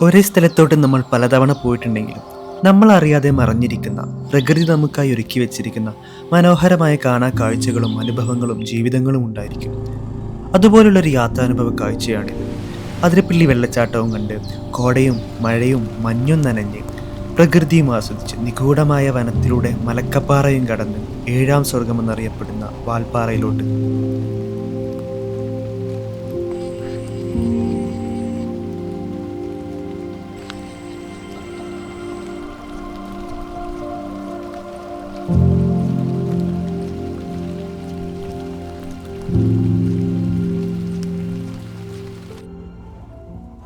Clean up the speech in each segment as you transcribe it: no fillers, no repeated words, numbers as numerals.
ഒരേ സ്ഥലത്തോട്ട് നമ്മൾ പലതവണ പോയിട്ടുണ്ടെങ്കിലും നമ്മൾ അറിയാതെ മറഞ്ഞിരിക്കുന്ന പ്രകൃതി നമുക്കായി ഒരുക്കി വെച്ചിരിക്കുന്ന മനോഹരമായ കാണാ കാഴ്ചകളും അനുഭവങ്ങളും ജീവിതങ്ങളും ഉണ്ടായിരിക്കും. അതുപോലുള്ളൊരു യാത്രാനുഭവ കാഴ്ചയാണിത്. അതിരപ്പള്ളി വെള്ളച്ചാട്ടവും കണ്ട് കോടയും മഴയും മഞ്ഞും നനഞ്ഞ് പ്രകൃതിയും ആസ്വദിച്ച് നിഗൂഢമായ വനത്തിലൂടെ മലക്കപ്പാറയും കടന്ന് ഏഴാം സ്വർഗമെന്നറിയപ്പെടുന്ന വാൽപ്പാറയിലോട്ട്.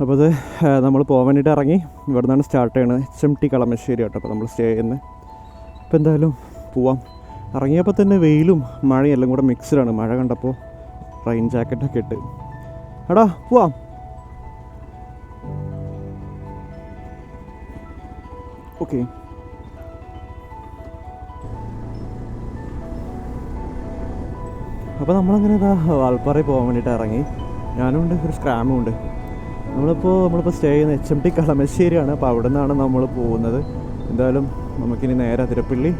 അപ്പോൾ അത് നമ്മൾ പോകാൻ വേണ്ടിയിട്ട് ഇറങ്ങി. ഇവിടെ നിന്നാണ് സ്റ്റാർട്ട് ചെയ്യണത്. HMT കളമശ്ശേരി കേട്ടോ അപ്പോൾ നമ്മൾ സ്റ്റേ ചെയ്യുന്നത്. അപ്പോൾ എന്തായാലും പോവാം. ഇറങ്ങിയപ്പോൾ തന്നെ വെയിലും മഴയും എല്ലാം കൂടെ മിക്സ്ഡാണ്. മഴ കണ്ടപ്പോൾ റെയിൻ ജാക്കറ്റൊക്കെ ഇട്ട് എടാ പോവാം. ഓക്കെ, അപ്പോൾ നമ്മളങ്ങനെ വാൽപ്പാറയിൽ പോകാൻ വേണ്ടിയിട്ട് ഇറങ്ങി. ഞാനുണ്ട്, ഒരു സ്ക്രാമും ഉണ്ട്. നമ്മളിപ്പോൾ സ്റ്റേ ചെയ്യുന്ന HMT കളമശ്ശേരിയാണ്. അപ്പോൾ അവിടെ നിന്നാണ് നമ്മൾ പോകുന്നത്. എന്തായാലും നമുക്കിനി നേരെ അതിരപ്പള്ളി,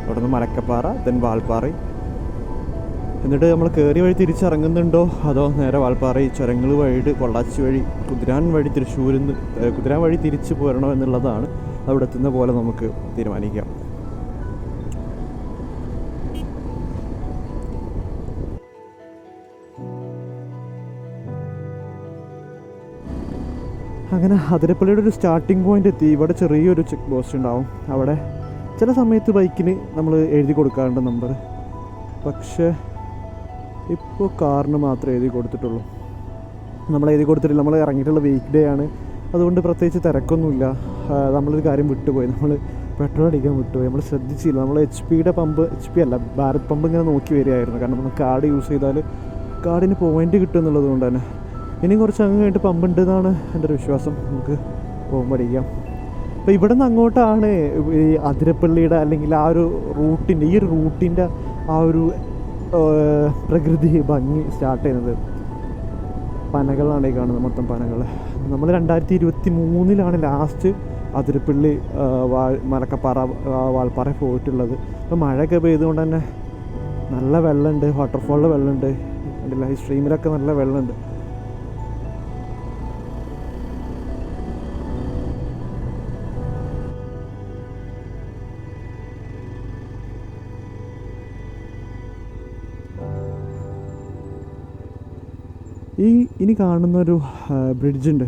അവിടെ നിന്ന് മലക്കപ്പാറ, ദെൻ വാൽപ്പാറ. എന്നിട്ട് നമ്മൾ കയറി വഴി തിരിച്ചിറങ്ങുന്നുണ്ടോ അതോ നേരെ വാൽപ്പാറ ചുരങ്ങൾ വഴി പൊള്ളാച്ചി വഴി കുതിരാൻ വഴി തൃശ്ശൂരിൽ നിന്ന് കുതിരാൻ വഴി തിരിച്ച് പോരണോ എന്നുള്ളതാണ് അവിടെ എത്തുന്ന പോലെ നമുക്ക് തീരുമാനിക്കാം. അങ്ങനെ അതിരപ്പള്ളിയുടെ ഒരു സ്റ്റാർട്ടിംഗ് പോയിൻ്റ് എത്തി. ഇവിടെ ചെറിയൊരു ചെക്ക് പോസ്റ്റ് ഉണ്ടാവും. അവിടെ ചില സമയത്ത് ബൈക്കിന് നമ്മൾ എഴുതി കൊടുക്കാറുണ്ട് നമ്പർ. പക്ഷേ ഇപ്പോൾ കാറിന് മാത്രമേ എഴുതി കൊടുത്തിട്ടുള്ളൂ. നമ്മൾ എഴുതി കൊടുത്തിട്ടില്ല. നമ്മൾ ഇറങ്ങിയിട്ടുള്ള വീക്ക് ഡേ ആണ്, അതുകൊണ്ട് പ്രത്യേകിച്ച് തിരക്കൊന്നുമില്ല. നമ്മളൊരു കാര്യം വിട്ടുപോയി, നമ്മൾ പെട്രോൾ അടിക്കാൻ വിട്ടുപോയി. നമ്മൾ ശ്രദ്ധിച്ചില്ല. നമ്മൾ HP അല്ല, ഭാരത് പമ്പ് ഇങ്ങനെ നോക്കി വരികയായിരുന്നു. കാരണം നമ്മൾ കാർഡ് യൂസ് ചെയ്താൽ കാർഡിന് പോയിൻ്റ് കിട്ടും എന്നുള്ളത് കൊണ്ട് തന്നെ. ഇനിയും കുറച്ച് അങ്ങ് കഴിഞ്ഞിട്ട് പമ്പുണ്ട് എന്നാണ് എൻ്റെ ഒരു വിശ്വാസം. നമുക്ക് പോകുമ്പോൾ അടിക്കാം. അപ്പോൾ ഇവിടെ നിന്ന് അങ്ങോട്ടാണ് ഈ അതിരപ്പള്ളിയുടെ അല്ലെങ്കിൽ ആ ഒരു റൂട്ടിൻ്റെ ഈ ഒരു റൂട്ടിൻ്റെ ആ ഒരു പ്രകൃതി ഭംഗി സ്റ്റാർട്ട് ചെയ്യുന്നത്. പനകളാണ് ഈ കാണുന്നത്, മൊത്തം പനകൾ. നമ്മൾ 2023 ലാസ്റ്റ് അതിരപ്പള്ളി മലക്കപ്പാറ വാൽപ്പാറ പോയിട്ടുള്ളത്. അപ്പോൾ മഴയൊക്കെ പെയ്തുകൊണ്ട് തന്നെ നല്ല വെള്ളമുണ്ട്, വാട്ടർഫോളിൽ വെള്ളമുണ്ട്, കണ്ടില്ല, ഈ സ്ട്രീമിലൊക്കെ നല്ല വെള്ളമുണ്ട്. ഇനി കാണുന്നൊരു ബ്രിഡ്ജുണ്ട്,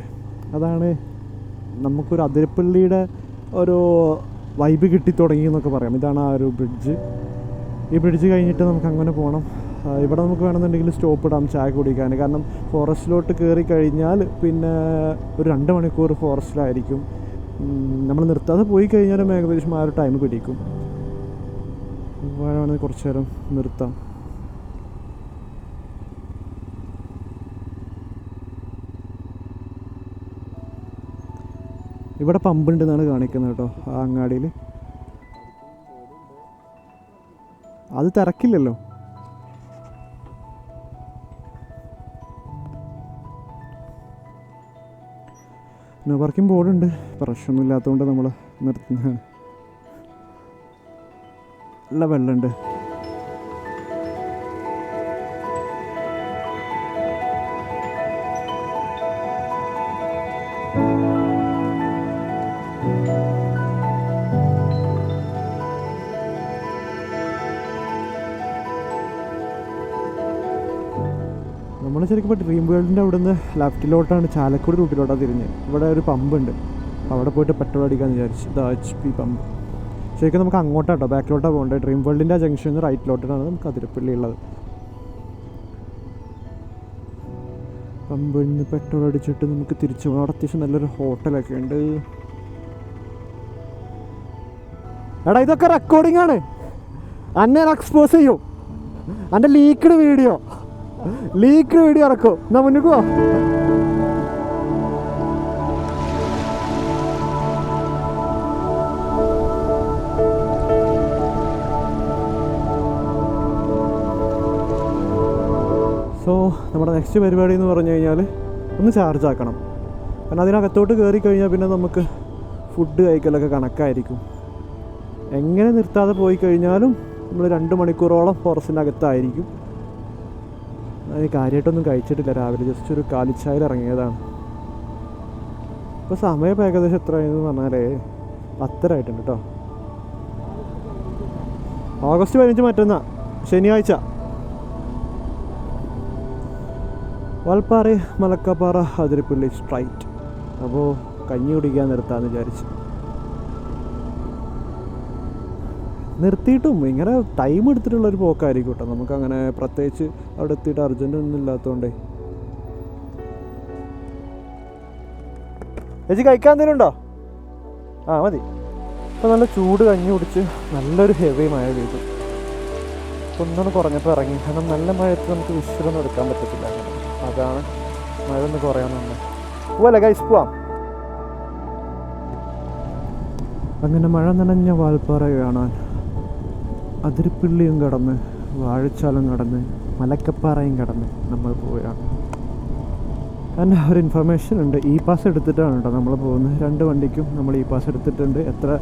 അതാണ് നമുക്കൊരു അതിരപ്പള്ളിയുടെ ഒരു വൈബ് കിട്ടി തുടങ്ങി എന്നൊക്കെ പറയാം. ഇതാണ് ആ ഒരു ബ്രിഡ്ജ്. ഈ ബ്രിഡ്ജ് കഴിഞ്ഞിട്ട് നമുക്ക് അങ്ങനെ പോകണം. ഇവിടെ നമുക്ക് വേണമെന്നുണ്ടെങ്കിൽ സ്റ്റോപ്പ് ഇടാം ചായ കുടിക്കാൻ. കാരണം ഫോറസ്റ്റിലോട്ട് കയറി കഴിഞ്ഞാൽ പിന്നെ ഒരു 2 മണിക്കൂർ ഫോറസ്റ്റിലായിരിക്കും. നമ്മൾ നിർത്താതെ പോയി കഴിഞ്ഞാലും ഏകദേശം ആ ഒരു ടൈം പിടിക്കും. വേണമെങ്കിൽ കുറച്ച് നേരം നിർത്താം. ഇവിടെ പമ്പുണ്ടെന്നാണ് കാണിക്കുന്നത് കേട്ടോ, ആ അങ്ങാടിയിൽ. അത് തിരക്കില്ലല്ലോ. നോ പാർക്കിംഗ് ബോർഡുണ്ട്, പ്രശ്നമൊന്നും ഇല്ലാത്തതുകൊണ്ട് നമ്മൾ നിർത്തുന്നതാണ്. നല്ല വെള്ളമുണ്ട്. നമ്മൾ ശരിക്കും ഇപ്പോൾ ഡ്രീം വേൾഡിൻ്റെ അവിടെ നിന്ന് ലെഫ്റ്റിലോട്ടാണ്, ചാലക്കുടി റൂട്ടിലോട്ടാണ് തിരിഞ്ഞ്. ഇവിടെ ഒരു പമ്പുണ്ട്, അവിടെ പോയിട്ട് പെട്രോൾ അടിക്കാമെന്ന് വിചാരിച്ചു. HP pump. ശരിക്കും നമുക്ക് അങ്ങോട്ടാട്ടോ, ബാക്കിലോട്ടാണ് പോകേണ്ടത്. ഡ്രീം വേൾഡിൻ്റെ ജംഗ്ഷനിൽ നിന്ന് റൈറ്റിലോട്ടാണ് നമുക്ക് അതിരപ്പള്ളി ഉള്ളത്. പമ്പിൽ നിന്ന് പെട്രോൾ അടിച്ചിട്ട് നമുക്ക് തിരിച്ചു പോകണം. അവിടെ അത്യാവശ്യം നല്ലൊരു ഹോട്ടലൊക്കെ ഉണ്ട്. എടാ ഇതൊക്കെ റെക്കോർഡിംഗ് ആണ്, അന്നെ എക്സ്പോസ് ചെയ്യും. എൻ്റെ ലീക്ക്ഡ് വീഡിയോ ഇറക്കും. എന്നാ മുന്നിൽ പോവാ. സോ നമ്മുടെ നെക്സ്റ്റ് പരിപാടി എന്ന് പറഞ്ഞു കഴിഞ്ഞാൽ ഒന്ന് ചാർജ് ആക്കണം. കാരണം അതിനകത്തോട്ട് കയറി കഴിഞ്ഞാൽ പിന്നെ നമുക്ക് ഫുഡ് കഴിക്കലൊക്കെ കണക്കായിരിക്കും. എങ്ങനെ നിർത്താതെ പോയി കഴിഞ്ഞാലും നമ്മൾ 2 മണിക്കൂറോളം ഫോറസ്റ്റിനകത്തായിരിക്കും. അത് കാര്യമായിട്ടൊന്നും കഴിച്ചിട്ടില്ല. രാവിലെ ജസ്റ്റ് ഒരു കാലിച്ചായയിൽ ഇറങ്ങിയതാണ്. ഇപ്പോൾ സമയം ഏകദേശം എത്രയായെന്ന് പറഞ്ഞാലേ 10:30 ആയിട്ടുണ്ട് കേട്ടോ. ഓഗസ്റ്റ് 15 മറ്റന്നാ ശനിയാഴ്ച. വാൽപ്പാറ മലക്കപ്പാറ അതിരപ്പള്ളി സ്ട്രൈറ്റ്. അപ്പോൾ കഞ്ഞി കുടിക്കാൻ നിർത്താമെന്ന് വിചാരിച്ചു. നിർത്തിയിട്ടും ഇങ്ങനെ ടൈം എടുത്തിട്ടുള്ളൊരു പോക്കായിരിക്കും കേട്ടോ. നമുക്കങ്ങനെ പ്രത്യേകിച്ച് അവിടെ എത്തിയിട്ട് അർജൻറ്റ് ഒന്നും ഇല്ലാത്തതുകൊണ്ടേ. ചേച്ചി കഴിക്കാൻ എന്തെങ്കിലും ഉണ്ടോ? ആ മതി. ഇപ്പോൾ നല്ല ചൂട് കഞ്ഞി കുടിച്ച് നല്ലൊരു ഹെവി മഴ പെയ്തു. ഒന്നൊന്ന് കുറഞ്ഞപ്പോൾ ഇറങ്ങി. കാരണം നല്ല മഴയത്ത് നമുക്ക് വിശ്രമം എടുക്കാൻ പറ്റത്തില്ല. അതാണ് മഴ ഒന്ന് കുറയാമെന്നുണ്ട്. പോവല്ലേ ഗൈസ്, പോവാം. അങ്ങനെ മഴ നനഞ്ഞ വാൽപ്പാറ കാണാൻ അതിരപ്പിള്ളിയും കടന്ന് വാഴച്ചാലും കടന്ന് മലക്കപ്പാറയും കടന്ന് നമ്മൾ പോവുകയാണ്. അതിൻ്റെ ഒരു ഇൻഫർമേഷൻ ഉണ്ട്. ഇ പാസ് എടുത്തിട്ടാണ് കേട്ടോ നമ്മൾ പോകുന്നത്. 2 വണ്ടിക്കും നമ്മൾ ഇ പാസ് എടുത്തിട്ടുണ്ട്. എത്ര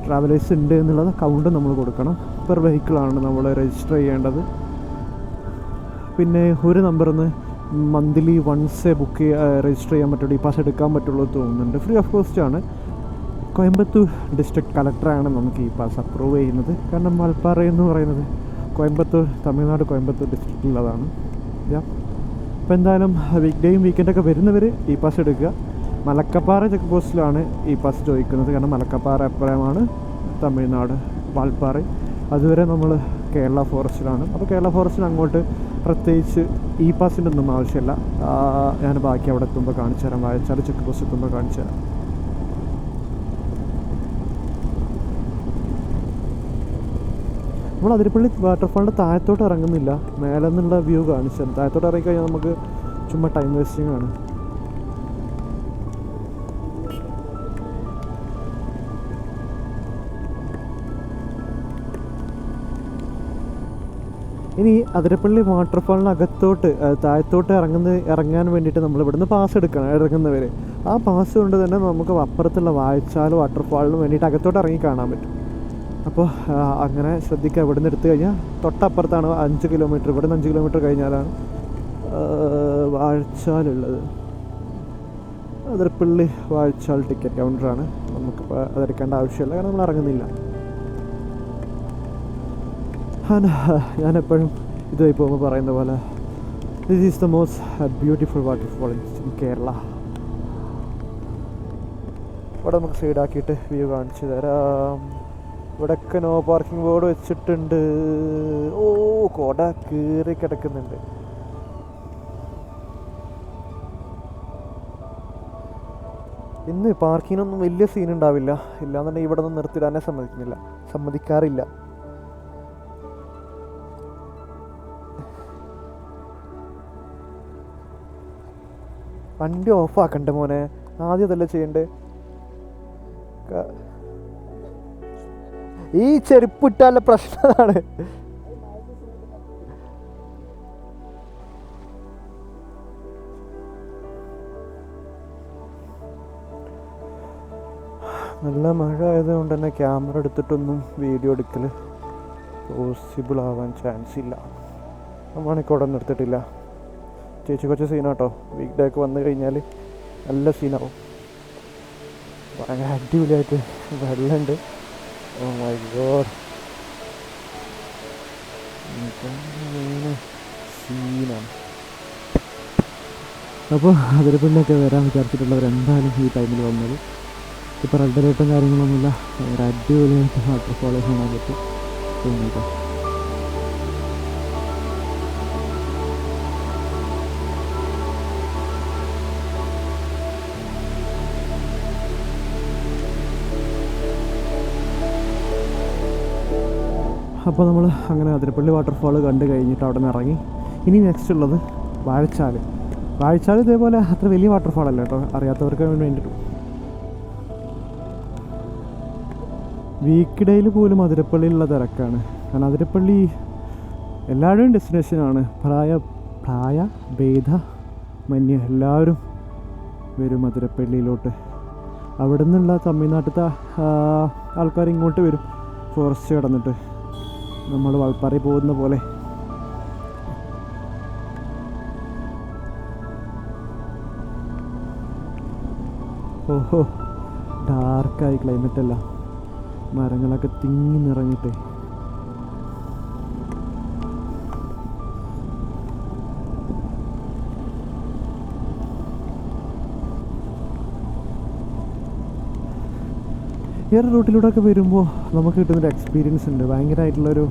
ട്രാവലേഴ്സ് ഉണ്ട് എന്നുള്ളത് കൗണ്ട് നമ്മൾ കൊടുക്കണം. പെർ വെഹിക്കിളാണ് നമ്മൾ രജിസ്റ്റർ ചെയ്യേണ്ടത്. പിന്നെ ഒരു നമ്പറിൽ നിന്ന് മന്ത്ലി വൺസേ രജിസ്റ്റർ ചെയ്യാൻ പറ്റുള്ളൂ, ഇ പാസ് എടുക്കാൻ പറ്റുള്ളൂ തോന്നുന്നുണ്ട്. ഫ്രീ ഓഫ് കോസ്റ്റ് ആണ്. കോയമ്പത്തൂർ ഡിസ്ട്രിക്ട് കളക്ടറാണ് നമുക്ക് ഈ പാസ് അപ്രൂവ് ചെയ്യുന്നത്. കാരണം വാൽപ്പാറ എന്ന് പറയുന്നത് കോയമ്പത്തൂർ, തമിഴ്നാട് കോയമ്പത്തൂർ ഡിസ്ട്രിക്റ്റിലുള്ളതാണ്. അപ്പോൾ എന്തായാലും വീക്ക് ഡേയും വീക്കെൻഡൊക്കെ വരുന്നവർ ഈ പാസ് എടുക്കുക. മലക്കപ്പാറ ചെക്ക് പോസ്റ്റിലാണ് ഈ പാസ് ചോദിക്കുന്നത്. കാരണം മലക്കപ്പാറ അപ്പുറമാണ് തമിഴ്നാട്, വാൽപ്പാറ. അതുവരെ നമ്മൾ കേരള ഫോറസ്റ്റിലാണ്. അപ്പോൾ കേരള ഫോറസ്റ്റിന് അങ്ങോട്ട് പ്രത്യേകിച്ച് ഈ പാസിൻ്റെ ഒന്നും ആവശ്യമില്ല. ഞാൻ ബാക്കി അവിടെ എത്തുമ്പോൾ കാണിച്ചു തരാം. വാഴച്ചാൽ ചെക്ക് പോസ്റ്റ് എത്തുമ്പോൾ കാണിച്ചു തരാം. നമ്മൾ അതിരപ്പള്ളി വാട്ടർഫാളിൻ്റെ താഴത്തോട്ട് ഇറങ്ങുന്നില്ല, മേലെ നിന്നുള്ള വ്യൂ കാണിച്ചു തരാം. താഴത്തോട്ട് ഇറങ്ങിക്കഴിഞ്ഞാൽ നമുക്ക് ചുമ്മാ ടൈം വേസ്റ്റിംഗ് ആണ്. ഇനി അതിരപ്പള്ളി വാട്ടർഫാളിനകത്തോട്ട് താഴത്തോട്ട് ഇറങ്ങാൻ വേണ്ടിയിട്ട് നമ്മൾ ഇവിടുന്ന് പാസ് എടുക്കണം ഇറങ്ങുന്നവർ. ആ പാസ് കൊണ്ട് തന്നെ നമുക്ക് അപ്പുറത്തുള്ള വാഴച്ചാൽ വാട്ടർഫാളിന് വേണ്ടിയിട്ട് അകത്തോട്ട് ഇറങ്ങി കാണാൻ പറ്റും. അപ്പോൾ അങ്ങനെ ശ്രദ്ധിക്കുക. ഇവിടെ നിന്ന് എടുത്തു കഴിഞ്ഞാൽ തൊട്ടപ്പുറത്താണ് 5 കിലോമീറ്റർ. ഇവിടെ നിന്ന് 5 കിലോമീറ്റർ കഴിഞ്ഞാലാണ് വാഴച്ചാലുള്ളത്. അതിരപ്പള്ളി വാഴച്ചാൽ ടിക്കറ്റ് കൗണ്ടറാണ്. നമുക്കിപ്പോൾ അതെടുക്കേണ്ട ആവശ്യമില്ല, കാരണം നമ്മൾ ഇറങ്ങുന്നില്ല. ഞാനെപ്പോഴും ഇതുമായി പോകുമ്പോൾ പറയുന്ന പോലെ this is the most beautiful waterfall in Kerala. ഇവിടെ നമുക്ക് സൈഡാക്കിയിട്ട് വ്യൂ കാണിച്ചു തരാം. ഇവിടെയൊക്കെ നോ പാർക്കിംഗ് ബോർഡ് വെച്ചിട്ടുണ്ട്. ഓ, കൊട കീറി കിടക്കുന്നുണ്ട്. ഇന്ന് പാർക്കിങ്ങിനൊന്നും വലിയ സീൻ ഉണ്ടാവില്ല. ഇല്ലാന്നുണ്ടെങ്കിൽ ഇവിടെ നിന്ന് നിർത്തിയിടാനേ സമ്മതിക്കാറില്ല. വണ്ടി ഓഫാക്കണ്ടേ മോനെ? ആദ്യം അതല്ലേ ചെയ്യണ്ടേ? ഈ ചെരുപ്പിട്ടാലുള്ള പ്രശ്നമാണ്. നല്ല മഴ ആയതുകൊണ്ട് തന്നെ ക്യാമറ എടുത്തിട്ടൊന്നും വീഡിയോ എടുക്കൽ പോസിബിൾ ആവാൻ ചാൻസ് ഇല്ല. മണിക്കൂടെ നിർത്തിയിട്ടില്ല. ചേച്ചി കുറച്ച് സീനാട്ടോ. വീക്ക് ഡേ ഒക്കെ വന്നു കഴിഞ്ഞാൽ നല്ല സീനാവും. ഭയങ്കര അടിപൊളിയായിട്ട് വെള്ളമുണ്ട്. ഓ മൈ ഗോഡ്, സീനാണ്. അപ്പോൾ അതിരപ്പള്ളിയൊക്കെ വരാൻ വിചാരിച്ചിട്ടുള്ളവർ എന്തായാലും ഈ ടൈമിൽ വന്നത്. ഇപ്പോൾ റെഡ് അലേർട്ടും കാര്യങ്ങളൊന്നുമില്ല. ഭയങ്കര അടിപൊളിയായിട്ട് വാട്ടർഫോൾ കാണാൻ പറ്റും. തോന്നിയിട്ട് അപ്പോൾ നമ്മൾ അങ്ങനെ അതിരപ്പള്ളി വാട്ടർഫാൾ കണ്ട് കഴിഞ്ഞിട്ട് അവിടെ നിന്ന് ഇറങ്ങി. ഇനി നെക്സ്റ്റ് ഉള്ളത് വാഴച്ചാൽ. വാഴച്ചാൽ ഇതേപോലെ അത്ര വലിയ വാട്ടർഫാളല്ല കേട്ടോ, അറിയാത്തവർക്ക് വേണ്ടിയിട്ട്. വീക്ക് ഡേയിൽ പോലും അതിരപ്പള്ളിയിലുള്ള തിരക്കാണ്. കാരണം അതിരപ്പള്ളി എല്ലാവരുടെയും ഡെസ്റ്റിനേഷനാണ്. പ്രായ ഭേദ മന്യ എല്ലാവരും വരും അതിരപ്പള്ളിയിലോട്ട്. അവിടെ നിന്നുള്ള തമിഴ്നാട്ടിലത്തെ ആൾക്കാർ ഇങ്ങോട്ട് വരും ഫോറസ്റ്റ് കടന്നിട്ട്, നമ്മൾ വാൾപ്പാറയിൽ പോകുന്ന പോലെ. ഓഹോ, ഡാർക്കായി ക്ലൈമറ്റല്ല, മരങ്ങളൊക്കെ തിങ്ങി നിറഞ്ഞിട്ട്. ഈ ഒരു റൂട്ടിലൂടെയൊക്കെ വരുമ്പോൾ നമുക്ക് കിട്ടുന്നൊരു എക്സ്പീരിയൻസ് ഉണ്ട്, ഭയങ്കരമായിട്ടുള്ളൊരു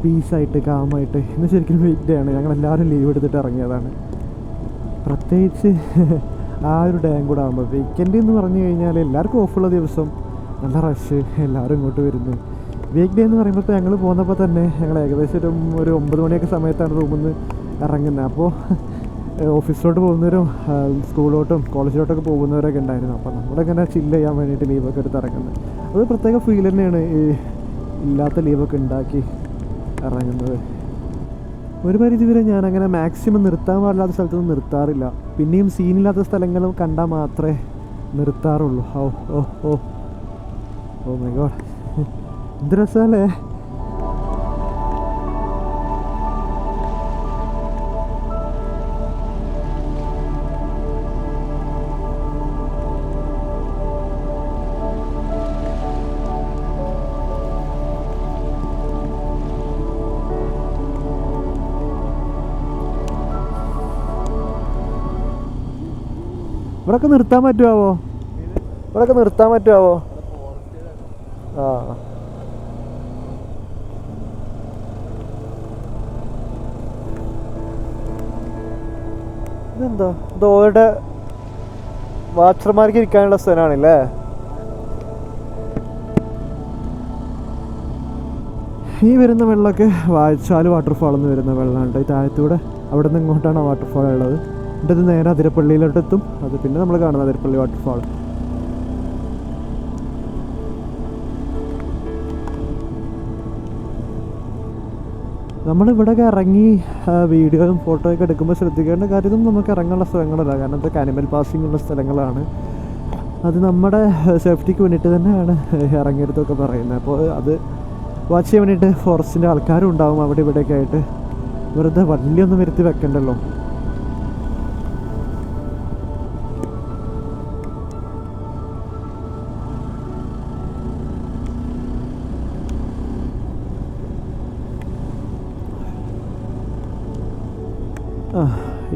പീസായിട്ട് കാമായിട്ട്. ഇന്ന് ശരിക്കും വീക്ക് ഡേ ആണ്, ഞങ്ങളെല്ലാവരും ലീവ് എടുത്തിട്ട് ഇറങ്ങിയതാണ്. പ്രത്യേകിച്ച് ആ ഒരു ഡേയും കൂടെ ആകുമ്പോൾ, വീക്കെൻഡ് എന്ന് പറഞ്ഞു കഴിഞ്ഞാൽ എല്ലാവർക്കും ഓഫുള്ള ദിവസം, നല്ല റഷ്, എല്ലാവരും ഇങ്ങോട്ട് വരുന്നു. വീക്ക് ഡേ എന്ന് പറയുമ്പോൾ ഞങ്ങൾ പോന്നപ്പോൾ തന്നെ ഞങ്ങൾ ഏകദേശം ഒരു 9 മണിയൊക്കെ സമയത്താണ് റൂമിൽ നിന്ന് ഇറങ്ങുന്നത്. അപ്പോൾ ഓഫീസിലോട്ട് പോകുന്നവരും സ്കൂളിലോട്ടും കോളേജിലോട്ടൊക്കെ പോകുന്നവരൊക്കെ ഉണ്ടായിരുന്നു. അപ്പോൾ നമ്മളിങ്ങനെ ചില്ല് ചെയ്യാൻ വേണ്ടിയിട്ട് ലീവൊക്കെ എടുത്ത് ഇറങ്ങുന്നത്, അത് പ്രത്യേക ഫീൽ തന്നെയാണ്. ഈ ഇല്ലാത്ത ലീവൊക്കെ ഉണ്ടാക്കി ഇറങ്ങുന്നത്. ഒരു പരിധി വരെ ഞാനങ്ങനെ മാക്സിമം നിർത്താൻ പാടില്ലാത്ത സ്ഥലത്തൊന്നും നിർത്താറില്ല. പിന്നെയും സീനില്ലാത്ത സ്ഥലങ്ങൾ കണ്ടാൽ മാത്രമേ നിർത്താറുള്ളൂ. ഓ ഓ ഓ ഓ മൈ ഗോഡ്, എന്ത് രസമല്ലേ. ഇവിടെയൊക്കെ നിർത്താൻ പറ്റുമോ? ഇവിടെയൊക്കെ നിർത്താൻ പറ്റുമോ? ആ, ഇതെന്താ, ഇതോടെ വാച്ചർമാർക്ക് ഇരിക്കാനുള്ള സ്ഥലമാണല്ലേ. ഈ വരുന്ന വെള്ളമൊക്കെ വാഴച്ചാൽ വാട്ടർഫാളിൽ നിന്ന് വരുന്ന വെള്ളമാണ്. ഈ താഴത്തൂടെ അവിടെ നിന്ന് ഇങ്ങോട്ടാണ് ആ വാട്ടർഫാൾ ഉള്ളത്. എന്നിട്ട് ഇത് നേരെ അതിരപ്പള്ളിയിലോട്ട് എത്തും. അത് പിന്നെ നമ്മൾ കാണുന്നത് അതിരപ്പള്ളി വാട്ടർഫാൾ. നമ്മളിവിടെയൊക്കെ ഇറങ്ങി വീഡിയോയും ഫോട്ടോയൊക്കെ എടുക്കുമ്പോൾ ശ്രദ്ധിക്കേണ്ട കാര്യമൊന്നും നമുക്ക് ഇറങ്ങാനുള്ള സ്ഥലങ്ങളല്ല, കാരണം ഇതൊക്കെ അനിമൽ പാസിംഗ് ഉള്ള സ്ഥലങ്ങളാണ്. അത് നമ്മുടെ സേഫ്റ്റിക്ക് വേണ്ടിയിട്ട് തന്നെയാണ് ഇറങ്ങിയെടുത്തൊക്കെ പറയുന്നത്. അപ്പോൾ അത് വാച്ച് ചെയ്യാൻ വേണ്ടിയിട്ട് ഫോറസ്റ്റിൻ്റെ ആൾക്കാരും ഉണ്ടാവും അവിടെ ഇവിടെയൊക്കെ ആയിട്ട്. വെറുതെ വലിയൊന്നും വരുത്തി വെക്കണ്ടല്ലോ.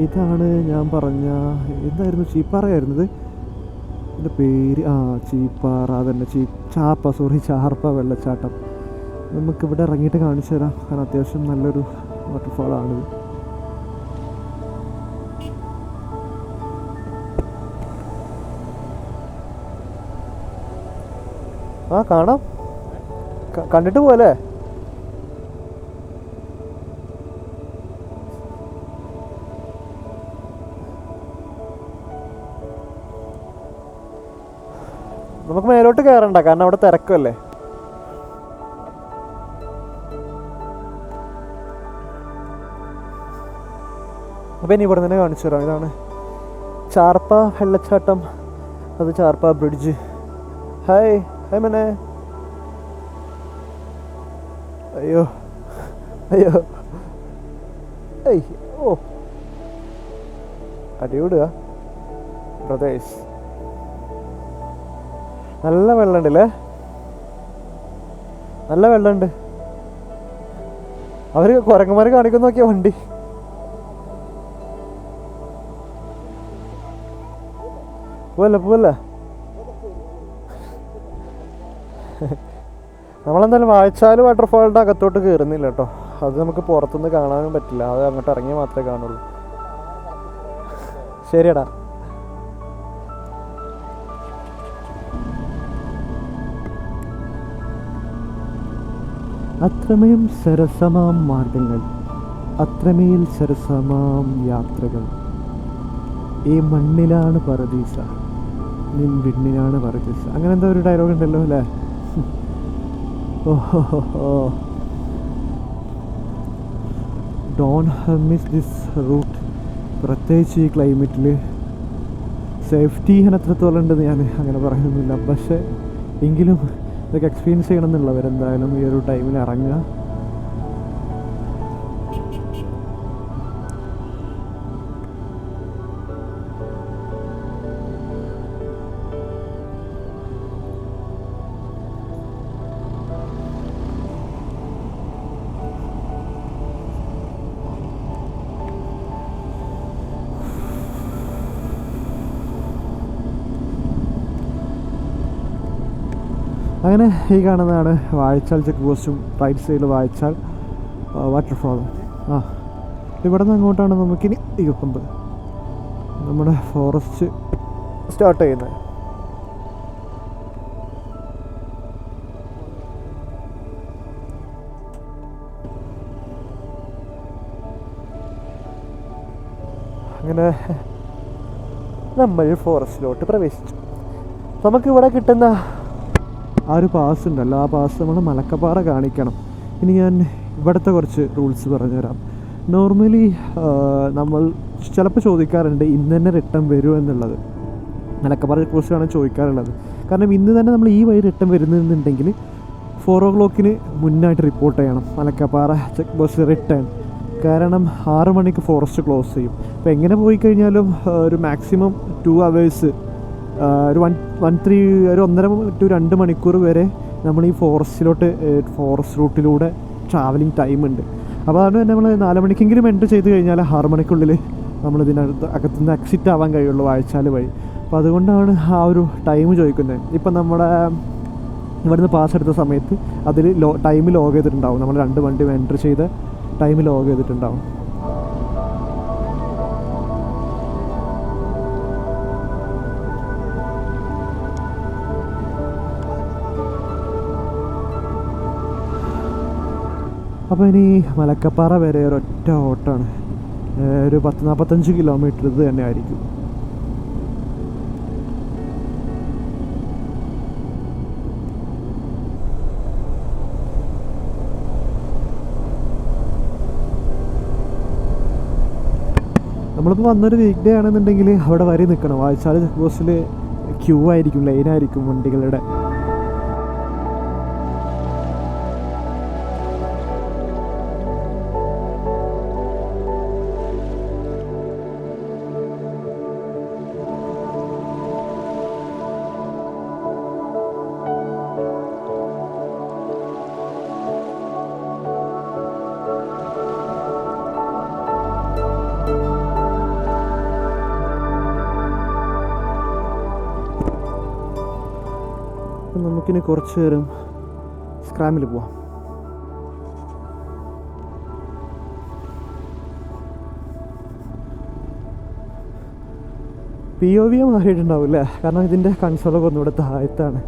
ഇതാണ് ഞാൻ പറഞ്ഞ, എന്തായിരുന്നു, ചീപ്പാറയായിരുന്നത് എൻ്റെ പേര്. ചീപ്പാറ തന്നെ, ചാർപ്പ വെള്ളച്ചാട്ടം. നമുക്കിവിടെ ഇറങ്ങിയിട്ട് കാണിച്ചു തരാം, കാരണം അത്യാവശ്യം നല്ലൊരു വാട്ടർഫാളാണിത്. കാണാം, കണ്ടിട്ട് പോലെ. നമുക്ക് മേലോട്ട് കയറണ്ട, കാരണം അവിടെ തിരക്കല്ലേ. അപ്പം ഇനി ഇവിടെ തന്നെ കാണിച്ചു തരാം. ഇതാണ് ചാർപ്പ വെള്ളച്ചാട്ടം, അത് ചാർപ്പ ബ്രിഡ്ജ്. ഹായ് ഹായ് മനെ. അയ്യോ അയ്യോ ഏയ്, ഓ അടിവിടുക പ്രദേശ്. നല്ല വെള്ളമുണ്ട് അല്ലേ, നല്ല വെള്ളമുണ്ട്. അവർ കുരങ്ങന്മാരെ കാണിക്കുന്ന നോക്കിയ വണ്ടി. പോവല്ലേ നമ്മളെന്തായാലും വാഴച്ചാൽ വാട്ടർഫാളിൻ്റെ അകത്തോട്ട് കയറുന്നില്ല കേട്ടോ. അത് നമുക്ക് പുറത്തുനിന്ന് കാണാനും പറ്റില്ല, അത് അങ്ങോട്ട് ഇറങ്ങിയാൽ മാത്രമേ കാണുള്ളൂ. ശരിയടാ. അത്രമേൽ സരസമാം മാർഗങ്ങൾ, അത്രമേൽ സരസമാം യാത്രകൾ. ഈ മണ്ണിലാണ് പറദീസ, നിൻ വിണ്ണിലാണ് പറദീസ. അങ്ങനെ എന്തോ ഒരു ഡയലോഗ് ഉണ്ടല്ലോ അല്ലേ. ഓഹോ, ഡോണ്ട് മിസ് ദിസ് റൂട്ട്. പ്രത്യേകിച്ച് ഈ ക്ലൈമറ്റിൽ സേഫ്റ്റി ഞാൻ എത്രത്തോളം ഉണ്ടെന്ന് ഞാൻ അങ്ങനെ പറയുന്നില്ല, പക്ഷേ എങ്കിലും ഇതൊക്കെ എക്സ്പീരിയൻസ് ചെയ്യണം എന്നുള്ളവരെന്തായാലും ഈ ഒരു ടൈമിൽ ഇറങ്ങുക. അങ്ങനെ ഈ കാണുന്നതാണ് വാഴച്ചാൽ ചെക്ക് പോസ്റ്റും, റൈറ്റ് സൈഡിൽ വാഴച്ചാൽ വാട്ടർഫാളും. ഇവിടെ നിന്ന് അങ്ങോട്ടാണ് നമുക്കിനി നമ്മുടെ ഫോറസ്റ്റ് സ്റ്റാർട്ട് ചെയ്യുന്നത്. അങ്ങനെ നമ്മൾ ഫോറസ്റ്റിലോട്ട് പ്രവേശിച്ചു. നമുക്കിവിടെ കിട്ടുന്ന ആ ഒരു പാസ് ഉണ്ടല്ലോ, ആ പാസ് നമ്മൾ മലക്കപ്പാറ കാണിക്കണം. ഇനി ഞാൻ ഇവിടുത്തെ കുറച്ച് റൂൾസ് പറഞ്ഞുതരാം. നോർമലി നമ്മൾ ചിലപ്പോൾ ചോദിക്കാറുണ്ട് ഇന്ന് തന്നെ റിട്ടേൺ വരുമോ എന്നുള്ളത്. മലക്കപ്പാറ ചെക്ക് പോസ്റ്റിലാണ് ചോദിക്കാറുള്ളത്. കാരണം ഇന്ന് തന്നെ നമ്മൾ ഈ വഴി റിട്ടേൺ വരുന്നുണ്ടെങ്കിൽ 4 o'clock മുന്നായിട്ട് റിപ്പോർട്ട് ചെയ്യണം മലക്കപ്പാറ ചെക്ക് പോസ്റ്റ് റിട്ടേൺ. കാരണം 6 മണിക്ക് ഫോറസ്റ്റ് ക്ലോസ് ചെയ്യും. അപ്പോൾ എങ്ങനെ പോയി കഴിഞ്ഞാലും ഒരു മാക്സിമം 2 hours, ഒരു 1.5 to 2 മണിക്കൂർ വരെ നമ്മൾ ഈ ഫോറസ്റ്റ് റൂട്ടിലൂടെ ട്രാവലിംഗ് ടൈം ഉണ്ട്. അപ്പോൾ അതുകൊണ്ട് തന്നെ നമ്മൾ 4 മണിക്കെങ്കിലും എൻ്റർ ചെയ്ത് കഴിഞ്ഞാൽ 6 മണിക്കുള്ളിൽ നമ്മൾ അകത്തുനിന്ന് എക്സിറ്റ് ആവാൻ കഴിയുള്ളൂ വാഴച്ചാൽ വഴി. അപ്പോൾ അതുകൊണ്ടാണ് ആ ഒരു ടൈം ചോദിക്കുന്നത്. ഇപ്പം നമ്മുടെ ഇവിടുന്ന് പാസ് എടുത്ത സമയത്ത് അതിൽ ടൈം ലോഗ് ചെയ്തിട്ടുണ്ടാവും. നമ്മൾ 2 വണ്ടി എൻ്റർ ചെയ്ത ടൈം ലോഗ് ചെയ്തിട്ടുണ്ടാവും. അപ്പോൾ ഇനി മലക്കപ്പാറ വരെ ഒരൊറ്റ ഓട്ടമാണ്. ഒരു 10-45 കിലോമീറ്റർ ഇത് തന്നെ ആയിരിക്കും. നമ്മളിപ്പോൾ വന്നൊരു വീക്ക് ഡേ ആണെന്നുണ്ടെങ്കിൽ അവിടെ വരി നിൽക്കണം. വാഴച്ചാൽ ചെക്ക് പോസ്റ്റിൽ ക്യൂ ആയിരിക്കും, ലൈനായിരിക്കും വണ്ടികളുടെ. നമുക്കിനി കുറച്ച് നേരം സ്ക്രാമിൽ പോവാം. POV മാറിയിട്ടുണ്ടാവില്ല, കാരണം ഇതിൻ്റെ കൺസോളൊക്കെ ഒന്നുകൂടെ താഴത്താണ്.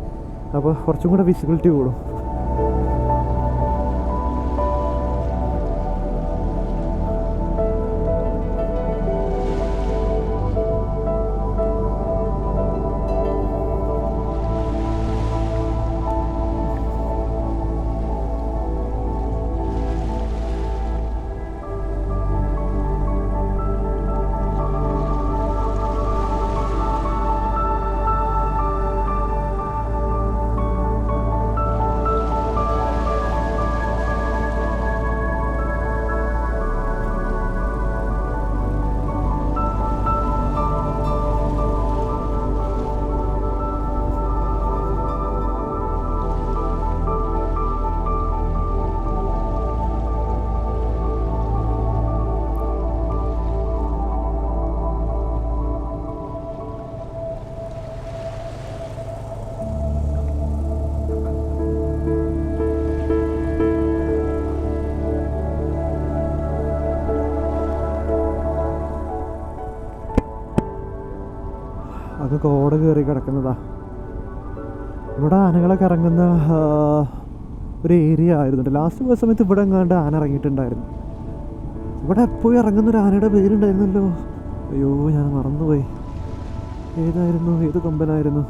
അപ്പോൾ കുറച്ചും കൂടെ വിസിബിലിറ്റി കൂടും. അത് കോട കയറി കിടക്കുന്നതാ. ഇവിടെ ആനകളൊക്കെ ഇറങ്ങുന്ന ഒരു ഏരിയ ആയിരുന്നു. ലാസ്റ്റ് പോയ സമയത്ത് ഇവിടെ എങ്ങാണ്ട് ആന ഇറങ്ങിയിട്ടുണ്ടായിരുന്നു. ഇവിടെ എപ്പോഴും ഇറങ്ങുന്നൊരു ആനയുടെ പേരുണ്ടായിരുന്നല്ലോ. അയ്യോ, ഞാൻ മറന്നുപോയി. ഏതായിരുന്നു, ഏത് കൊമ്പനായിരുന്നു?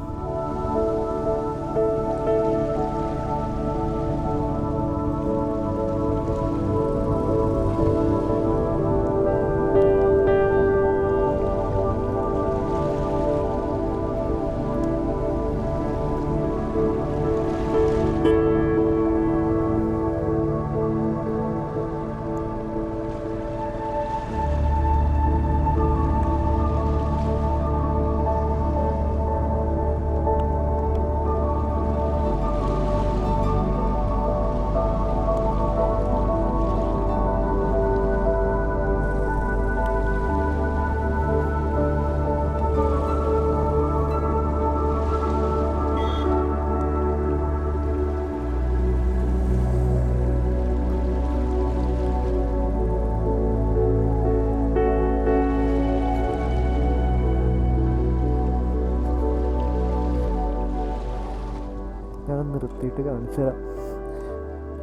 ഞാൻ നിർത്തിയിട്ട് കാണിച്ചു തരാം.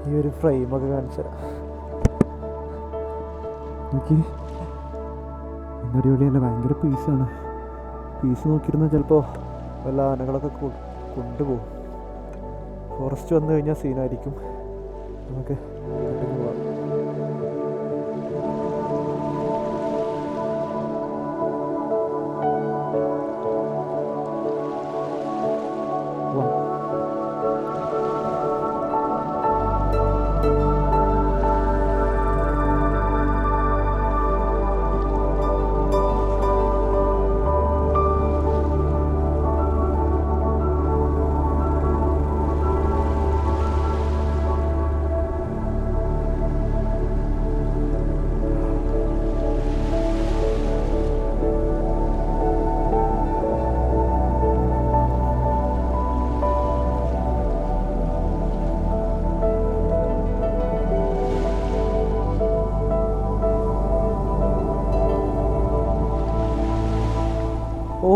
ഈ ഒരു ഫ്രെയിമൊക്കെ കാണിച്ചു തരാം. എനിക്ക് അടിപൊളി തന്നെ, ഭയങ്കര പീസാണ്. പീസ് നോക്കിയിരുന്നാൽ ചിലപ്പോൾ വല്ല ആനകളൊക്കെ കൊണ്ടുപോകും. ഫോറസ്റ്റ് വന്നു കഴിഞ്ഞാൽ സീനായിരിക്കും. നമുക്ക് പോവാം.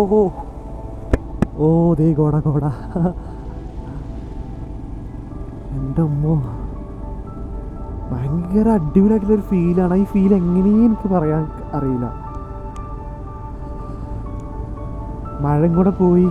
ഓഹോ, ഓ ദേ കോട എൻ്റെ അമ്മോ, ഭയങ്കര അടിപൊളിയായിട്ടുള്ളൊരു ഫീലാണ്. ഈ ഫീൽ എങ്ങനെയും എനിക്ക് പറയാൻ അറിയില്ല. മഴയും കൂടെ പോയി.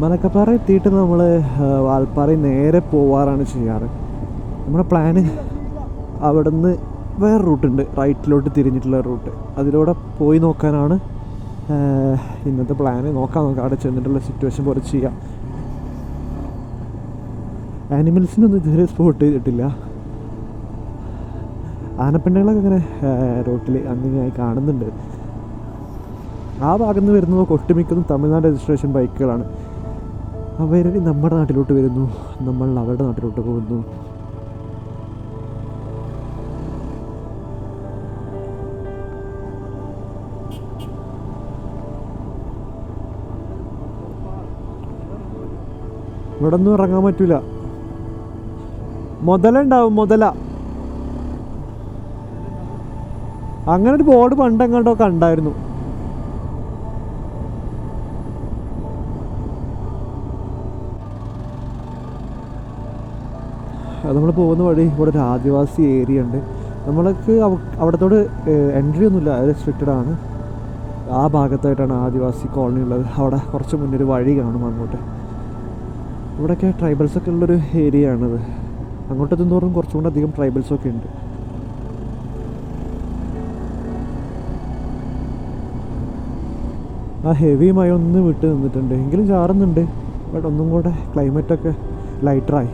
മലക്കപ്പാറ എത്തിയിട്ട് നമ്മൾ വാൽപ്പാറ നേരെ പോവാറാണ് ചെയ്യാറ്. നമ്മുടെ പ്ലാന് അവിടെ നിന്ന് വേറെ റൂട്ടുണ്ട്, റൈറ്റിലോട്ട് തിരിഞ്ഞിട്ടുള്ള റൂട്ട്, അതിലൂടെ പോയി നോക്കാനാണ് ഇന്നത്തെ പ്ലാന്. നോക്കാം അവിടെ ചെന്നിട്ടുള്ള സിറ്റുവേഷൻ പോലെ ചെയ്യാം. ആനിമൽസിനൊന്നും ഇതുവരെ സ്പോട്ട് ചെയ്തിട്ടില്ല. ആനപ്പിണ്ടകളൊക്കെ അങ്ങനെ റോട്ടിൽ അങ്ങനെയായി കാണുന്നുണ്ട്. ആ ഭാഗത്ത് നിന്ന് വരുന്നത് ഒട്ടുമിക്കതും തമിഴ്നാട് രജിസ്ട്രേഷൻ ബൈക്കുകളാണ്. അവർ നമ്മുടെ നാട്ടിലോട്ട് വരുന്നു, നമ്മൾ അവരുടെ നാട്ടിലോട്ട് പോകുന്നു. ഇവിടെ ഒന്നും ഇറങ്ങാൻ പറ്റൂല. മുതലുണ്ടാവും, മുതല. അങ്ങനെ ഒരു ബോർഡ് പണ്ടെങ്ങോട്ടോ കണ്ടായിരുന്നു. നമ്മൾ പോകുന്ന വഴി ഇവിടെ ഒരു ആദിവാസി ഏരിയ ഉണ്ട്. നമ്മൾക്ക് അവിടത്തോട് എൻട്രി ഒന്നുമില്ല, റെസ്ട്രിക്റ്റഡ് ആണ്. ആ ഭാഗത്തായിട്ടാണ് ആദിവാസി കോളനി ഉള്ളത്. അവിടെ കുറച്ച് മുന്നേ ഒരു വഴി കാണും അങ്ങോട്ട്. ഇവിടെയൊക്കെ ട്രൈബൽസൊക്കെ ഉള്ളൊരു ഏരിയ ആണിത്. അങ്ങോട്ടെത്തും തോറും കുറച്ചും കൂടെ അധികം ട്രൈബൽസൊക്കെ ഉണ്ട്. ആ ഹെവി മഴ ഒന്ന് വിട്ട് നിന്നിട്ടുണ്ട്, എങ്കിലും ചാറുന്നുണ്ട്. ബട്ട് ഒന്നും കൂടെ ക്ലൈമറ്റൊക്കെ ലൈറ്ററായി.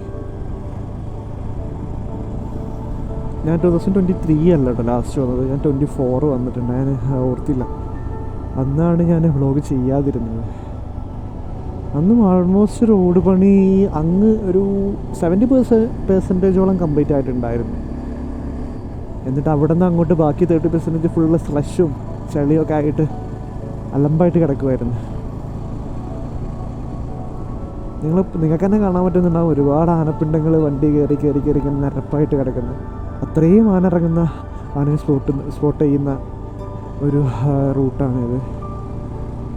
ഞാൻ 2023 അല്ല കേട്ടോ ലാസ്റ്റ് വന്നത്, ഞാൻ 24 വന്നിട്ടുണ്ട്. ഞാൻ ഓർത്തില്ല, അന്നാണ് ഞാൻ വ്ളോഗ് ചെയ്യാതിരുന്നത്. അന്നും ആൾമോസ്റ്റ് റോഡ് പണി അങ്ങ് ഒരു 70% കംപ്ലീറ്റ് ആയിട്ടുണ്ടായിരുന്നു. എന്നിട്ട് അവിടെ നിന്ന് അങ്ങോട്ട് ബാക്കി 30% ഫുള്ള് സ്ലഷും ചളിയൊക്കെ ആയിട്ട് അലമ്പായിട്ട് കിടക്കുമായിരുന്നു. നിങ്ങൾക്ക് തന്നെ കാണാൻ പറ്റുന്നുണ്ടാവും, ഒരുപാട് ആനപ്പിണ്ടങ്ങൾ വണ്ടി കയറി നിരപ്പായിട്ട് കിടക്കുന്നു. അത്രയും ആന ഇറങ്ങുന്ന, ആനയെ സ്പോട്ട് ചെയ്യുന്ന ഒരു റൂട്ടാണിത്.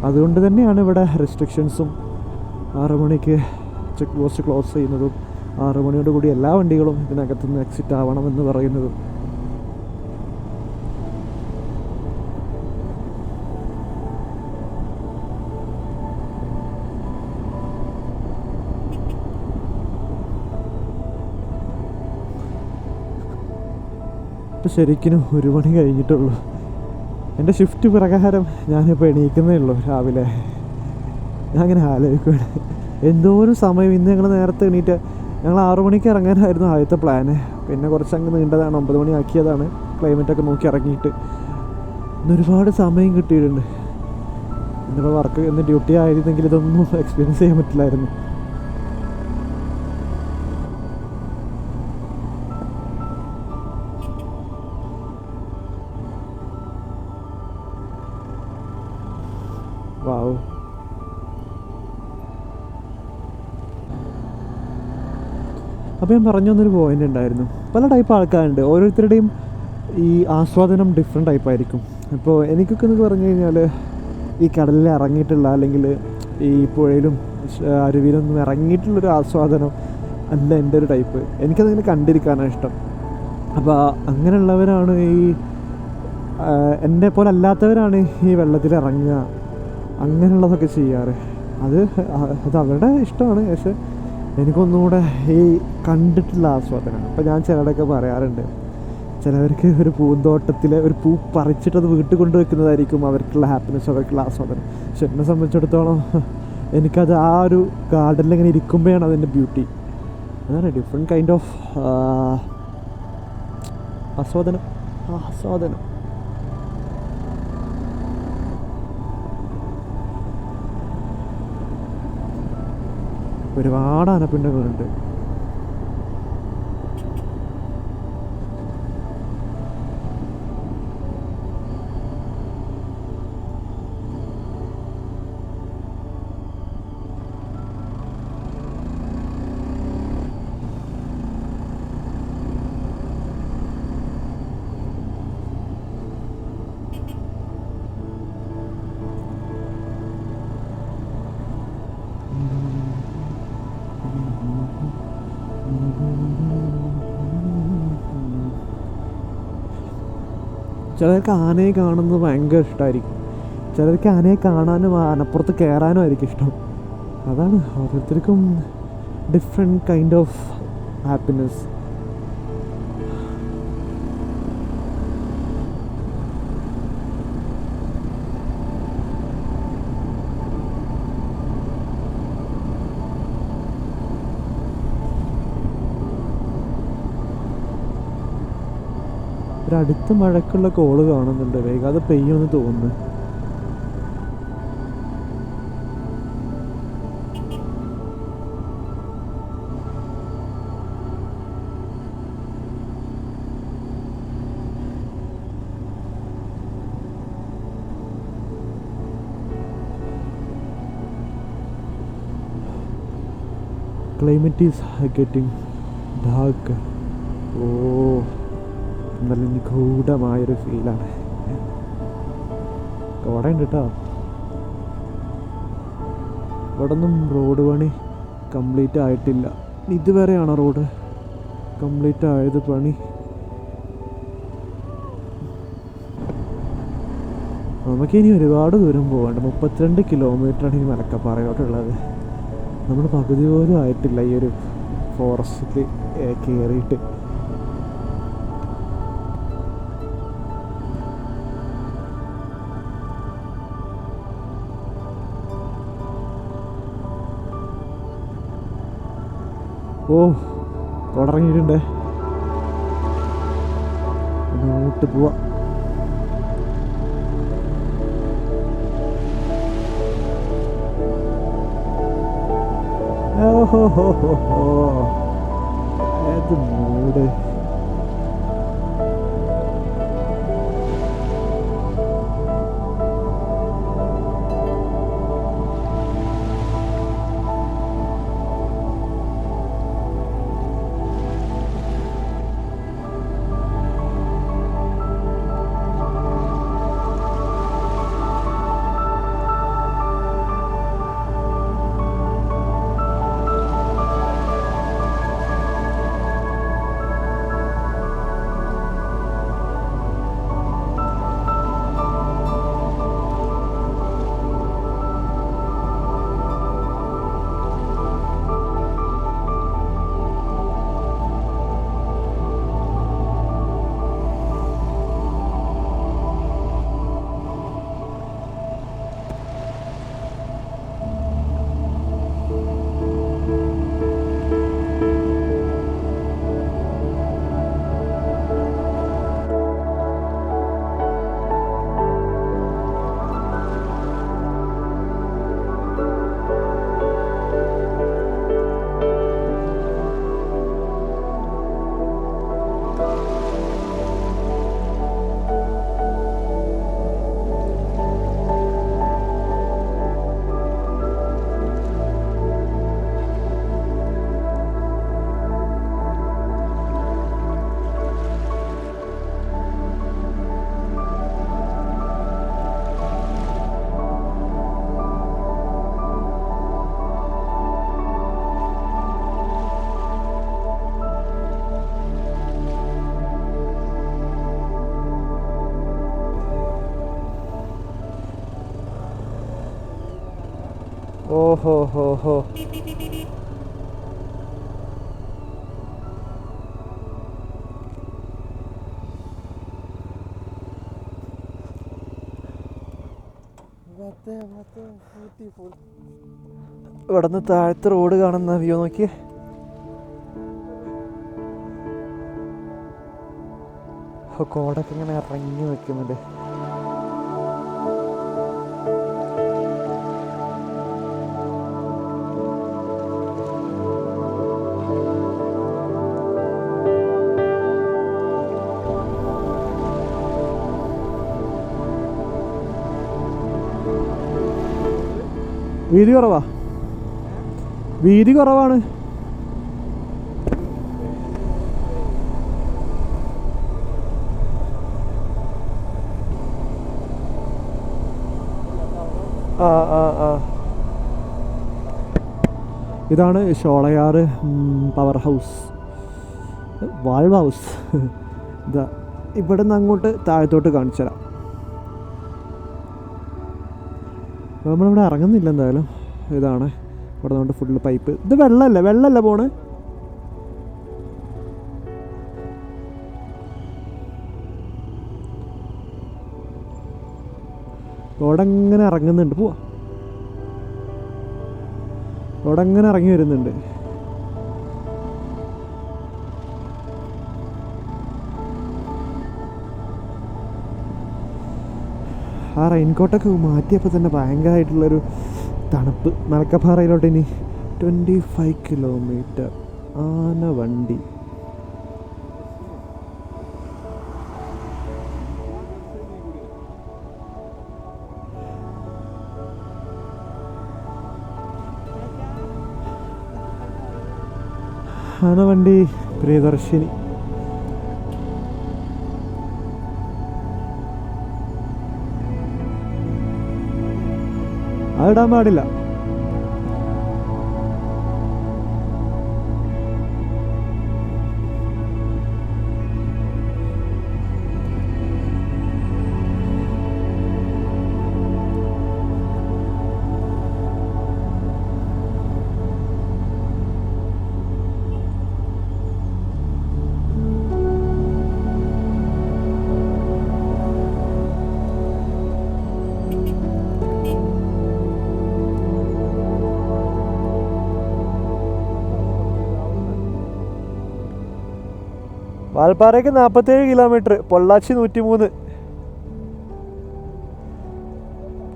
അതുകൊണ്ട് തന്നെയാണ് ഇവിടെ റെസ്ട്രിക്ഷൻസും 6 മണിക്ക് ചെക്ക് പോസ്റ്റ് ക്ലോസ് ചെയ്യുന്നതും 6 മണിയോടുകൂടി എല്ലാ വണ്ടികളും ഇതിനകത്തുനിന്ന് എക്സിറ്റ് ആവണമെന്ന് പറയുന്നതും. ഇപ്പം ശരിക്കും 1 മണി കഴിഞ്ഞിട്ടുള്ളൂ. എൻ്റെ ഷിഫ്റ്റ് പ്രകാരം ഞാനിപ്പോൾ എണീക്കുന്നേ ഉള്ളൂ രാവിലെ. ഞാൻ അങ്ങനെ ആലോചിക്കുകയാണ് എന്തോരം സമയം. ഇന്ന് ഞങ്ങൾ നേരത്തെ എണീറ്റ് ഞങ്ങൾ 6 മണിക്ക് ഇറങ്ങാനായിരുന്നു ആദ്യത്തെ പ്ലാന്. പിന്നെ കുറച്ചങ്ങ് നീണ്ടതാണ്, 9 മണി ആക്കിയതാണ് ക്ലൈമറ്റൊക്കെ നോക്കി ഇറങ്ങിയിട്ട്. ഇന്ന് ഒരുപാട് സമയം കിട്ടിയിട്ടുണ്ട്. ഇന്നിപ്പോൾ വർക്ക് ഇന്ന് ഡ്യൂട്ടി ആയിരുന്നെങ്കിൽ ഇതൊന്നും എക്സ്പീരിയൻസ് ചെയ്യാൻ പറ്റില്ലായിരുന്നു. വാവ്. അപ്പോൾ ഞാൻ പറഞ്ഞു തന്നൊരു പോയിൻ്റ് ഉണ്ടായിരുന്നു. പല ടൈപ്പ് ആൾക്കാരുണ്ട്, ഓരോരുത്തരുടെയും ഈ ആസ്വാദനം ഡിഫറെൻ്റ് ടൈപ്പായിരിക്കും. ഇപ്പോൾ എനിക്കൊക്കെ എന്ന് പറഞ്ഞു കഴിഞ്ഞാൽ ഈ കടലിൽ ഇറങ്ങിയിട്ടുള്ള അല്ലെങ്കിൽ ഈ പുഴയിലും അരുവിയിലൊന്നും ഇറങ്ങിയിട്ടുള്ളൊരു ആസ്വാദനം അല്ല എൻ്റെ ഒരു ടൈപ്പ്. എനിക്കതിങ്ങനെ കണ്ടിരിക്കാനാണ് ഇഷ്ടം. അപ്പോൾ അങ്ങനെയുള്ളവരാണ് എൻ്റെ പോലെ അല്ലാത്തവരാണ് ഈ വെള്ളത്തിൽ ഇറങ്ങുക, അങ്ങനെയുള്ളതൊക്കെ ചെയ്യാറ്. അത് അവരുടെ ഇഷ്ടമാണ്. പക്ഷെ എനിക്കൊന്നുകൂടെ ഈ കണ്ടിട്ടുള്ള ആസ്വാദനമാണ്. അപ്പോൾ ഞാൻ ചിലരുടെയൊക്കെ പറയാറുണ്ട്, ചിലവർക്ക് ഒരു പൂന്തോട്ടത്തിലെ ഒരു പൂ പറിച്ചിട്ടത് വീട്ടിൽ കൊണ്ടുവെക്കുന്നതായിരിക്കും അവർക്കുള്ള ഹാപ്പിനെസ്, അവർക്കുള്ള ആസ്വാദനം. പക്ഷെ എന്നെ സംബന്ധിച്ചിടത്തോളം എനിക്കത് ആ ഒരു ഗാർഡനിൽ ഇങ്ങനെ ഇരിക്കുമ്പോഴാണ് അതിൻ്റെ ബ്യൂട്ടി. അതാണ് ഡിഫറെൻറ്റ് കൈൻഡ് ഓഫ് ആസ്വാദനം. ഒരുപാട് ആനപ്പിണ്ടങ്ങളുണ്ട്. ചിലർക്ക് ആനയെ കാണുന്നത് ഭയങ്കര ഇഷ്ടമായിരിക്കും, ചിലർക്ക് ആനയെ കാണാനും ആനപ്പുറത്ത് കയറാനും ആയിരിക്കും ഇഷ്ടം. അതാണ് ഓരോരുത്തർക്കും ഡിഫറെൻറ്റ് കൈൻഡ് ഓഫ് ഹാപ്പിനെസ്. അടുത്ത മഴക്കുള്ള കോള് കാണുന്നുണ്ട്, വേഗം അത് പെയ്യുമെന്ന് തോന്നുന്നു. Climate is getting dark. നല്ല നിഗൂഢമായൊരു ഫീലാണ്. കോടയുണ്ട് കേട്ടോ. ഇവിടെ ഒന്നും റോഡ് പണി കംപ്ലീറ്റ് ആയിട്ടില്ല. ഇതുവരെയാണോ റോഡ് കംപ്ലീറ്റ് ആയത് പണി? നമുക്കിനി ഒരുപാട് ദൂരം പോകാണ്ട്. 32 കിലോമീറ്ററാണ് ഈ മലക്കപ്പാറയോട്ടുള്ളത്. നമ്മൾ പകുതി പോലും ആയിട്ടില്ല ഈ ഒരു ഫോറസ്റ്റിൽ കയറിയിട്ട്. തുടങ്ങിയിട്ടുണ്ട്. അങ്ങോട്ട് പോവാം. ഏത് മൂട്. ഓഹോ ഹോ ഹോ. ഇവിടുന്ന് താഴത്തെ റോഡ് കാണുന്ന വ്യൂ നോക്കിയേ. കോടൊക്കെ ഇങ്ങനെ ഇറങ്ങി നിൽക്കുന്നുണ്ട്. വീതി കുറവാ, വീതി കുറവാണ്. ആ ആ ആ ഇതാണ് Sholayar power house, valve house. ഇതാ ഇവിടെ നിന്ന് അങ്ങോട്ട് താഴത്തോട്ട് കാണിച്ചു തരാം. നമ്മളിവിടെ ഇറങ്ങുന്നില്ല എന്തായാലും. ഇതാണ് ഇവിടെ നിന്ന് ഫുള്ള് പൈപ്പ്. ഇത് വെള്ളമല്ല പോണ്. ഇവിടെ ഇങ്ങനെ ഇറങ്ങുന്നുണ്ട്. പോവാ, ഇവിടെ ഇങ്ങനെ ഇറങ്ങി വരുന്നുണ്ട്. ആ റെയിൻകോട്ടൊക്കെ മാറ്റിയപ്പോൾ തന്നെ ഭയങ്കരമായിട്ടുള്ളൊരു തണുപ്പ്. മലക്കപ്പാറയിലോട്ട് ഇനി 25 കിലോമീറ്റർ ആനവണ്ടി. ആനവണ്ടി പ്രിയദർശിനി. അതിടാൻ പാടില്ല. വാൽപ്പാറയ്ക്ക് 47 കിലോമീറ്റർ, പൊള്ളാച്ചി 103.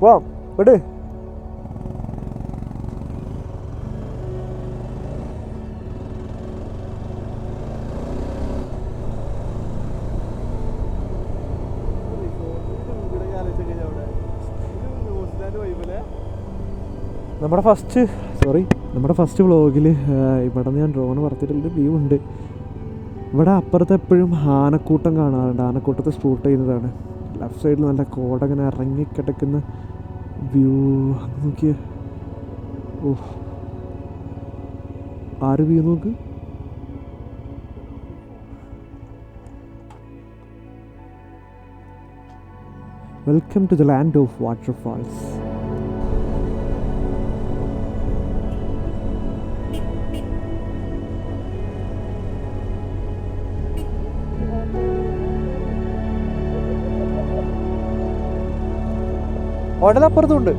പോവാം, വിട്. നമ്മുടെ ഫസ്റ്റ് വ്ളോഗിൽ ഇവിടെ നിന്ന് ഞാൻ ഡ്രോൺ പറത്തിയിട്ടുള്ളൊരു വ്യൂ ഉണ്ട്. ഇവിടെ അപ്പുറത്ത് എപ്പോഴും ആനക്കൂട്ടം കാണാറുണ്ട്. ആനക്കൂട്ടത്തെ ഷൂട്ട് ചെയ്യുന്നതാണ്. ലെഫ്റ്റ് സൈഡിൽ നല്ല കോട ഇങ്ങനെ ഇറങ്ങിക്കിടക്കുന്ന വ്യൂ നോക്കിയേ. ഓഹ്, ആര് വ്യൂ നോക്ക്. Welcome to the land of waterfalls. ഹോട്ടലപ്പുറത്തുണ്ട്.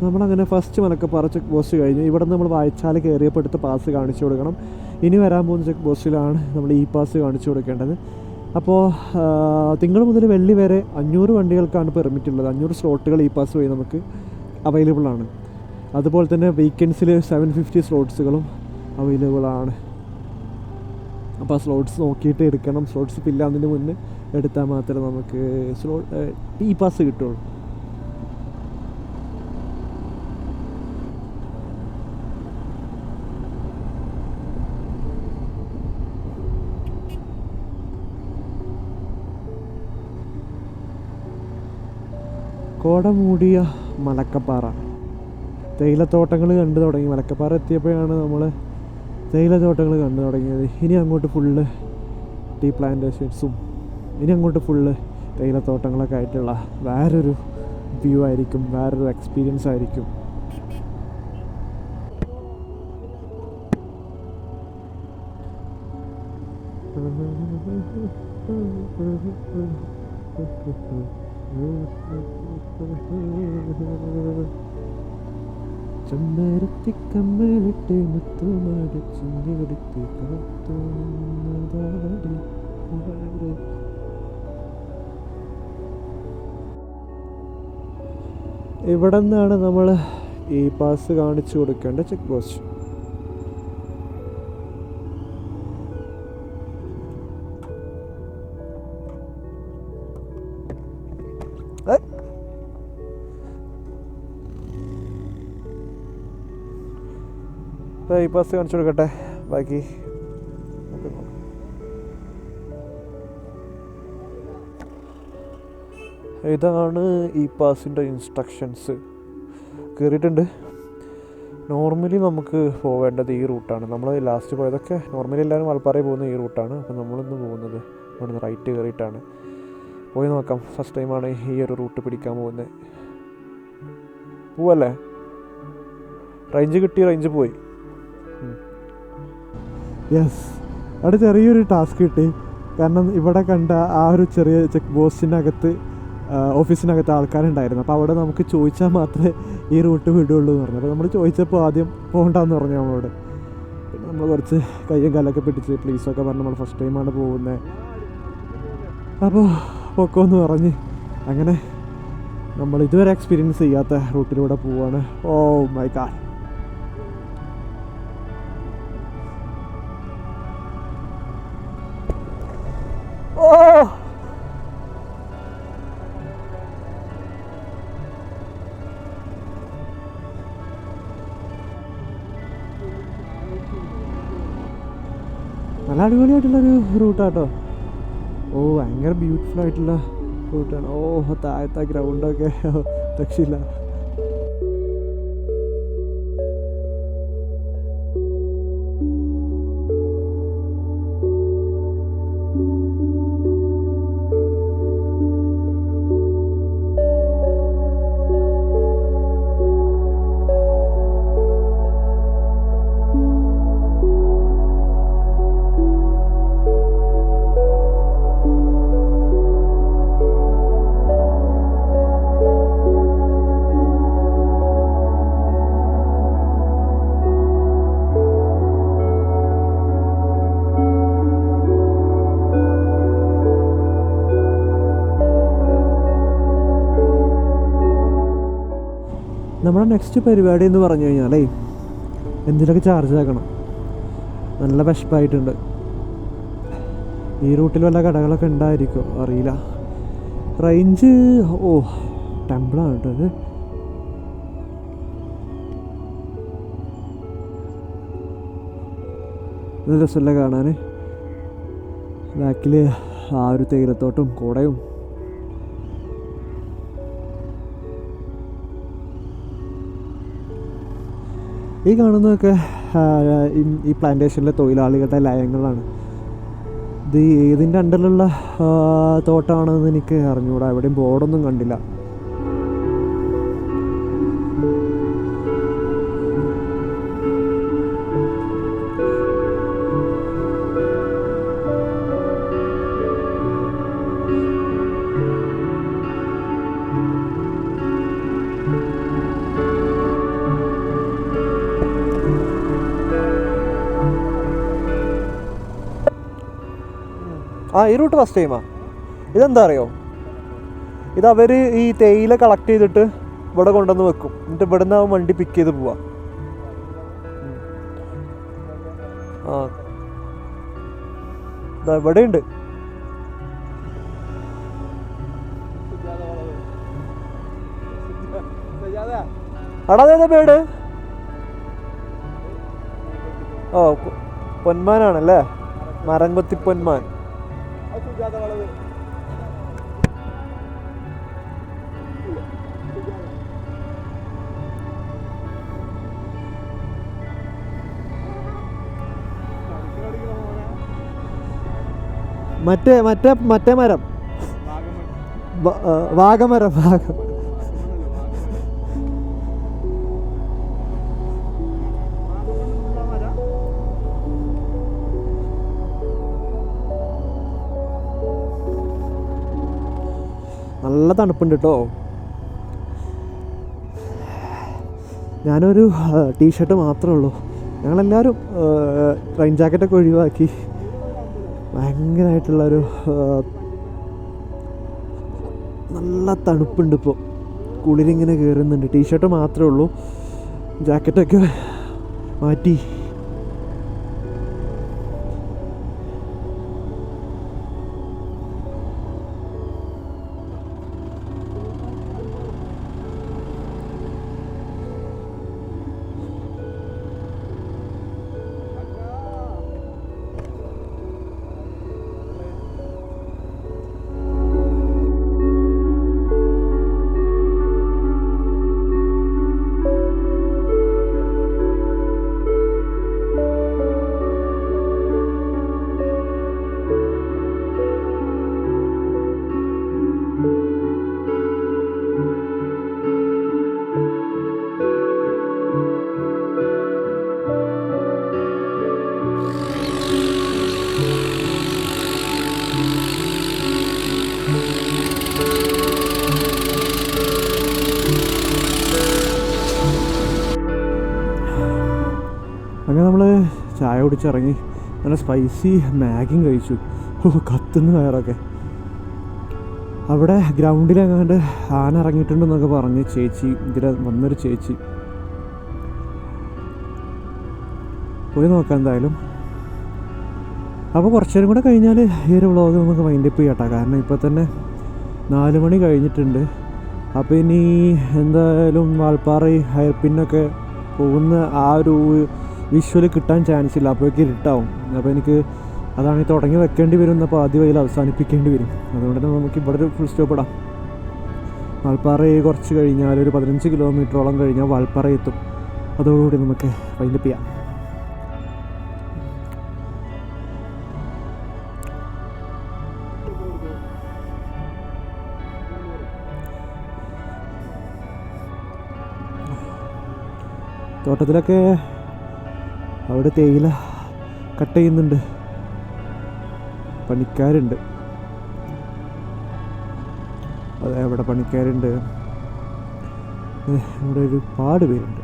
നമ്മളങ്ങനെ ഫസ്റ്റ് മലക്കപ്പാറ ചെക്ക് പോസ്റ്റ് കഴിഞ്ഞു. ഇവിടെ നമ്മൾ വായച്ചാൽ കയറിയപ്പോൾ എടുത്ത് പാസ് കാണിച്ചു കൊടുക്കണം. ഇനി വരാൻ പോകുന്ന ചെക്ക് പോസ്റ്റിലാണ് നമ്മൾ ഈ പാസ് കാണിച്ചു കൊടുക്കേണ്ടത്. അപ്പോൾ തിങ്കൾ മുതൽ വെള്ളി വരെ 500 വണ്ടികൾക്കാണ് പെർമിറ്റ് ഉള്ളത്. 500 സ്ലോട്ടുകൾ ഈ പാസ് വഴി നമുക്ക് അവൈലബിൾ ആണ്. അതുപോലെ തന്നെ വീക്കെൻഡ്സിൽ 750 സ്ലോട്ട്സുകളും അവൈലബിൾ ആണ്. അപ്പോൾ ആ സ്ലോട്ട്സ് നോക്കിയിട്ട് എടുക്കണം. സ്ലോട്ട്സ് ഫില്ലാകുന്നതിന് മുന്നേ എടുത്താൽ മാത്രമേ നമുക്ക് ഈ പാസ് കിട്ടുള്ളൂ. കോട മൂടിയ മലക്കപ്പാറ. തേയിലത്തോട്ടങ്ങൾ കണ്ടു തുടങ്ങി. മലക്കപ്പാറ എത്തിയപ്പോഴാണ് നമ്മൾ തേയിലത്തോട്ടങ്ങൾ കണ്ടു തുടങ്ങിയത്. ഇനി അങ്ങോട്ട് ഫുള്ള് ടീ പ്ലാന്റേഷൻസും ഇനി അങ്ങോട്ട് ഫുള്ള് തേയിലത്തോട്ടങ്ങളൊക്കെ ആയിട്ടുള്ള വേറൊരു വ്യൂ ആയിരിക്കും, വേറൊരു എക്സ്പീരിയൻസ് ആയിരിക്കും. ചെമ്പരത്തി കമ്മലിട്ട് മുത്തുമാടിച്ചെടുത്ത് ഇവിടെ നിന്നാണ് നമ്മൾ ഈ പാസ് കാണിച്ചു കൊടുക്കേണ്ട ചെക്ക് പോസ്റ്റ്. ഈ പാസ് കാണിച്ചു കൊടുക്കട്ടെ, ബാക്കി ഇതാണ് ഈ പാസിൻ്റെ ഇൻസ്ട്രക്ഷൻസ്. കയറിയിട്ടുണ്ട്. നോർമലി നമുക്ക് പോവേണ്ടത് ഈ റൂട്ടാണ്. നമ്മൾ ലാസ്റ്റ് പോയതൊക്കെ നോർമലി എല്ലാവരും വാൽപ്പാറയിൽ പോകുന്ന ഈ റൂട്ടാണ്. അപ്പോൾ നമ്മളിന്ന് പോകുന്നത് ഇവിടുന്ന് റൈറ്റ് കയറിയിട്ടാണ്. പോയി നോക്കാം. ഫസ്റ്റ് ടൈമാണ് ഈ ഒരു റൂട്ട് പിടിക്കാൻ പോകുന്നത്. പോവല്ലേ? റേഞ്ച് കിട്ടി, റേഞ്ച് പോയി. യെസ്, അവിടെ ചെറിയൊരു ടാസ്ക് കിട്ടി. കാരണം ഇവിടെ കണ്ട ആ ഒരു ചെറിയ ചെക്ക് പോസ്റ്റിനകത്ത് ഓഫീസിനകത്ത് ആൾക്കാരുണ്ടായിരുന്നു. അപ്പോൾ അവിടെ നമുക്ക് ചോദിച്ചാൽ മാത്രമേ ഈ റൂട്ട് വിടുള്ളൂ എന്ന് പറഞ്ഞു. അപ്പോൾ നമ്മൾ ചോദിച്ചപ്പോൾ ആദ്യം പോകണ്ടെന്ന് പറഞ്ഞു നമ്മളോട്. പിന്നെ നമ്മൾ കുറച്ച് കയ്യും കാലൊക്കെ പിടിച്ച് പ്ലീസൊക്കെ പറഞ്ഞ് നമ്മൾ ഫസ്റ്റ് ടൈമാണ് പോകുന്നത്, അപ്പോൾ പൊക്കോന്ന് പറഞ്ഞ് അങ്ങനെ നമ്മൾ ഇതുവരെ എക്സ്പീരിയൻസ് ചെയ്യാത്ത റൂട്ടിലൂടെ പോവാണ്. Oh my God. ഓ നല്ല അടിപൊളിയായിട്ടുള്ളൊരു റൂട്ടാട്ടോ. ഓ ഭയങ്കര ബ്യൂട്ടിഫുൾ ആയിട്ടുള്ള റൂട്ടാണ്. ഓ താഴത്തെ ഗ്രൗണ്ടൊക്കെ രക്ഷയില്ല. നമ്മുടെ നെക്സ്റ്റ് പരിപാടി എന്ന് പറഞ്ഞു കഴിഞ്ഞാലേ എന്തിനൊക്കെ ചാർജ് ആക്കണം. നല്ല വിശപ്പായിട്ടുണ്ട്. ഈ റൂട്ടിൽ വല്ല കടകളൊക്കെ ഉണ്ടായിരിക്കും, അറിയില്ല. റേഞ്ച് ഓ ടെമ്പിളാണ് കേട്ടോ ഇത്. നല്ല രസമല്ല കാണാൻ. ബാക്കിൽ ആ ഒരു തേയിലത്തോട്ടും കൂടയും. ഈ കാണുന്നതൊക്കെ ഈ പ്ലാന്റേഷനിലെ തൊഴിലാളികളുടെ ലയങ്ങളാണ്. ഇത് ഏതിൻ്റെ അണ്ടറിലുള്ള തോട്ടമാണെന്ന് എനിക്ക് അറിഞ്ഞുകൂടാ. എവിടെയും ബോർഡൊന്നും കണ്ടില്ല. ഈ റൂട്ട് ഫസ്റ്റ് ടൈമാണ്. ഇതെന്താ അറിയോ, ഇതവർ ഈ തേയില കളക്ട് ചെയ്തിട്ട് ഇവിടെ കൊണ്ടുവന്ന് വെക്കും. എന്നിട്ട് ഇവിടെ നിന്ന് വണ്ടി പിക്ക് ചെയ്ത് പോവാം. ഇവിടെ ഉണ്ട്. അടാ പേട്. ഓ പൊന്മാനാണല്ലേ, മരംകൊത്തി പൊന്മാൻ. മറ്റേ മറ്റേ മറ്റേ മരം വാഗമരം. നല്ല തണുപ്പുണ്ട് കേട്ടോ. ഞാനൊരു ടീഷർട്ട് മാത്രമേ ഉള്ളൂ. ഞങ്ങളെല്ലാവരും റെയിൻ ജാക്കറ്റൊക്കെ ഒഴിവാക്കി. ഭയങ്കരമായിട്ടുള്ളൊരു നല്ല തണുപ്പുണ്ട് ഇപ്പോൾ. കുളിരിങ്ങനെ കയറുന്നുണ്ട്. ടീഷർട്ട് മാത്രമേ ഉള്ളൂ, ജാക്കറ്റൊക്കെ മാറ്റി. അങ്ങനെ നമ്മൾ ചായ കുടിച്ചിറങ്ങി. നല്ല സ്പൈസി മാഗിയും കഴിച്ചു. കത്തുന്ന വയറൊക്കെ. അവിടെ ഗ്രൗണ്ടിലെങ്ങാണ്ട് ആന ഇറങ്ങിയിട്ടുണ്ടെന്നൊക്കെ പറഞ്ഞ് ചേച്ചി, ഇതിൽ വന്നൊരു ചേച്ചി. പോയി നോക്കാം എന്തായാലും. അപ്പോൾ കുറച്ചു നേരം കൂടെ കഴിഞ്ഞാൽ ഈ ഒരു വ്ളോഗ് നമുക്ക് വൈൻഡപ്പ് ചെയ്യാട്ടോ. കാരണം ഇപ്പോൾ തന്നെ 4 മണി കഴിഞ്ഞിട്ടുണ്ട്. അപ്പോൾ ഇനി എന്തായാലും വാൾപ്പാറ ഹെയർ പിന്നൊക്കെ പോകുന്ന ആ ഒരു വിഷ്വൽ കിട്ടാൻ ചാൻസ് ഇല്ല. അപ്പോഴേക്ക് ഇരുട്ടാവും. അപ്പോൾ എനിക്ക് അതാണെങ്കിൽ തുടങ്ങി വെക്കേണ്ടി വരും. അപ്പോൾ ആദ്യ വഴിയിൽ അവസാനിപ്പിക്കേണ്ടി വരും. അതുകൊണ്ട് തന്നെ നമുക്ക് ഇവിടെ ഒരു ഫുൾ സ്റ്റോപ്പ് ഇടാം. വാൾപ്പാറ കുറച്ച് കഴിഞ്ഞാൽ ഒരു 15 കിലോമീറ്ററോളം കഴിഞ്ഞാൽ വാൾപ്പാറ എത്തും. അതോടുകൂടി നമുക്ക് വൈൻഡപ്പ് ചെയ്യാം. തോട്ടത്തിലൊക്കെ അവിടെ തേയില കട്ട് ചെയ്യുന്നുണ്ട്, പണിക്കാരുണ്ട്. അതെ, അവിടെ പണിക്കാരുണ്ട്. ഇവിടെ ഒരുപാട് പേരുണ്ട്.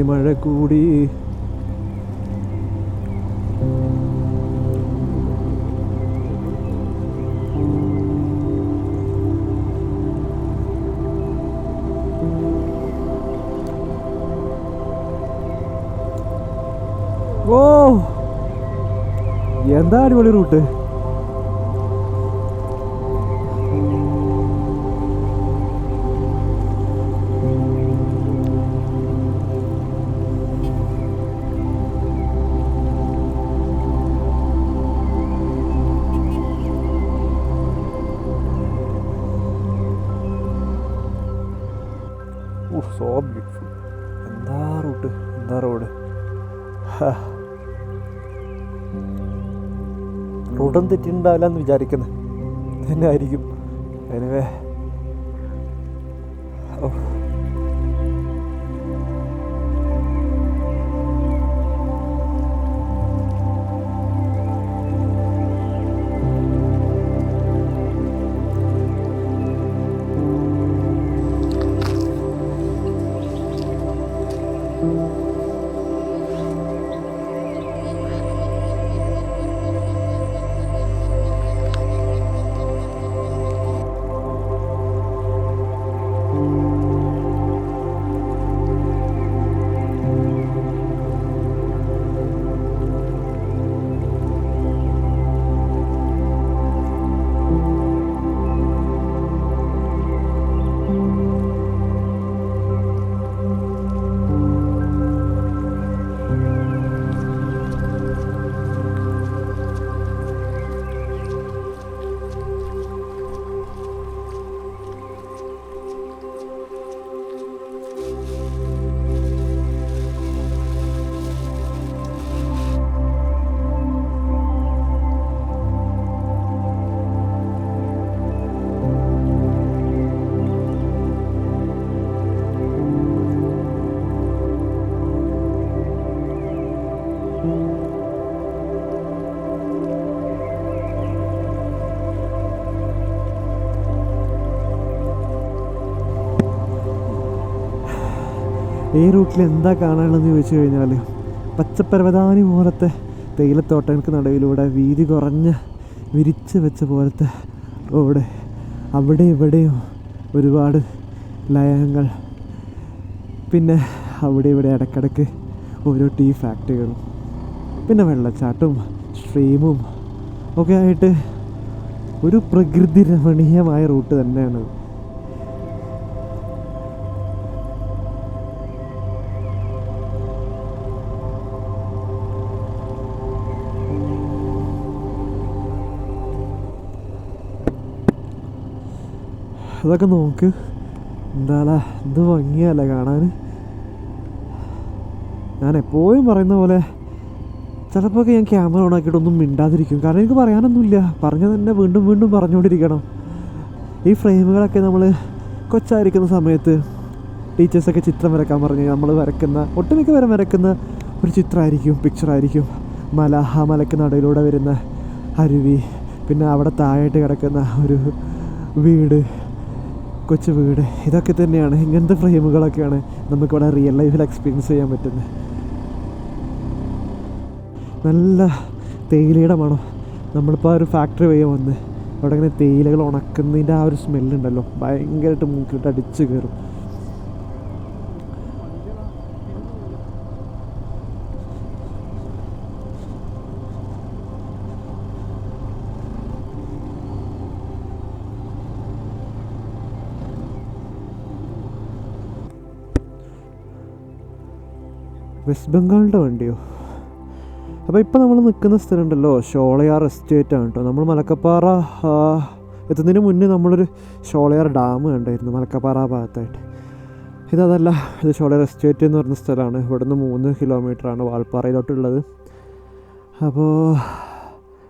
മഴ കൂടി ഓ എന്താ അടിപൊളി റൂട്ട്. So beautiful. എന്താ റൂട്ട്, എന്താ റോഡ്. റൂട്ടൊന്നും തെറ്റിയിട്ടുണ്ടാവില്ല എന്ന് വിചാരിക്കുന്നത് തന്നെ ആയിരിക്കും. എനിവേ ഈ റൂട്ടിൽ എന്താ കാണാനുള്ളതെന്ന് ചോദിച്ചു കഴിഞ്ഞാൽ പച്ചപ്പരവതാനി പോലത്തെ തേയിലത്തോട്ടങ്ങൾക്ക് നടുവിലൂടെ വീതി കുറഞ്ഞ വിരിച്ച് വെച്ച പോലത്തെ റോഡ്, അവിടെ ഇവിടെയും ഒരുപാട് ലയങ്ങൾ, പിന്നെ അവിടെ ഇവിടെ ഇടയ്ക്കിടയ്ക്ക് ഓരോ ടീ ഫാക്ടറികളും, പിന്നെ വെള്ളച്ചാട്ടവും സ്ട്രീമും ഒക്കെ ആയിട്ട് ഒരു പ്രകൃതി രമണീയമായ റൂട്ട് തന്നെയാണ്. അതൊക്കെ നോക്ക്, എന്താ എന്ത് ഭംഗിയല്ലേ കാണാൻ. ഞാൻ എപ്പോഴും പറയുന്ന പോലെ ചിലപ്പോൾ ഞാൻ ക്യാമറ ഓൺ ആക്കിയിട്ടൊന്നും മിണ്ടാതിരിക്കും, കാരണം എനിക്ക് പറയാനൊന്നുമില്ല, പറഞ്ഞു തന്നെ വീണ്ടും വീണ്ടും പറഞ്ഞുകൊണ്ടിരിക്കണം. ഈ ഫ്രെയിമുകളൊക്കെ നമ്മൾ കൊച്ചായിരിക്കുന്ന സമയത്ത് ടീച്ചേഴ്സൊക്കെ ചിത്രം വരയ്ക്കാൻ പറഞ്ഞ് നമ്മൾ വരയ്ക്കുന്ന ഒട്ടുമിക്ക പേരും വരയ്ക്കുന്ന ഒരു ചിത്രമായിരിക്കും, പിക്ചറായിരിക്കും. മല, ആ മലയ്ക്ക് നടുവിലൂടെ വരുന്ന അരുവി, പിന്നെ അവിടെ താഴായിട്ട് കിടക്കുന്ന ഒരു വീട്, കൊച്ചു വീട്, ഇതൊക്കെ തന്നെയാണ്. ഇങ്ങനത്തെ ഫ്രെയിമുകളൊക്കെയാണ് നമുക്കിവിടെ റിയൽ ലൈഫിൽ എക്സ്പീരിയൻസ് ചെയ്യാൻ പറ്റുന്നത്. നല്ല തേയിലയുടെ മണം. നമ്മളിപ്പോൾ ആ ഒരു ഫാക്ടറി വഴി വന്ന് അവിടെ ഇങ്ങനെ തേയിലകൾ ഉണക്കുന്നതിൻ്റെ ആ ഒരു സ്മെല്ലുണ്ടല്ലോ, ഭയങ്കരമായിട്ട് മൂക്കിട്ട് അടിച്ച് കയറും. വെസ്റ്റ് ബംഗാളിൻ്റെ വണ്ടിയോ? അപ്പോൾ ഇപ്പോൾ നമ്മൾ നിൽക്കുന്ന സ്ഥലം ഉണ്ടല്ലോ, ഷോളയാർ എസ്റ്റേറ്റ് ആണ് കേട്ടോ. നമ്മൾ മലക്കപ്പാറ എത്തുന്നതിന് മുന്നേ നമ്മളൊരു ഷോളയാർ ഡാം കണ്ടായിരുന്നു മലക്കപ്പാറ ഭാഗത്തായിട്ട്. ഇതല്ല, ഇത് ഷോളയാർ എസ്റ്റേറ്റ് എന്ന് പറഞ്ഞ സ്ഥലമാണ്. ഇവിടുന്ന് 3 കിലോമീറ്ററാണ് വാൾപ്പാറയിലോട്ടുള്ളത്. അപ്പോൾ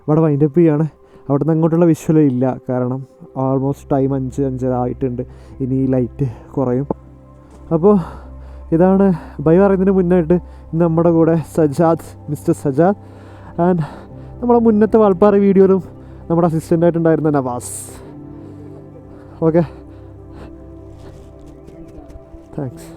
ഇവിടെ വൈൻഡപ്പ് ചെയ്യാണ്. അവിടെ നിന്ന് അങ്ങോട്ടുള്ള വിഷ്വൽ ഇല്ല, കാരണം ഓൾമോസ്റ്റ് ടൈം 5-5:30 ആയിട്ടുണ്ട്. ഇനി ലൈറ്റ് കുറയും. അപ്പോൾ ഇതാണ് ബൈ പറയുന്നതിന് മുന്നായിട്ട് നമ്മുടെ കൂടെ സജാദ്, മിസ്റ്റർ സജാദ്, ആൻഡ് നമ്മുടെ മുന്നത്തെ വാൾപ്പാറ വീഡിയോയിലും നമ്മുടെ അസിസ്റ്റൻ്റായിട്ടുണ്ടായിരുന്ന നവാസ്. Okay, thanks.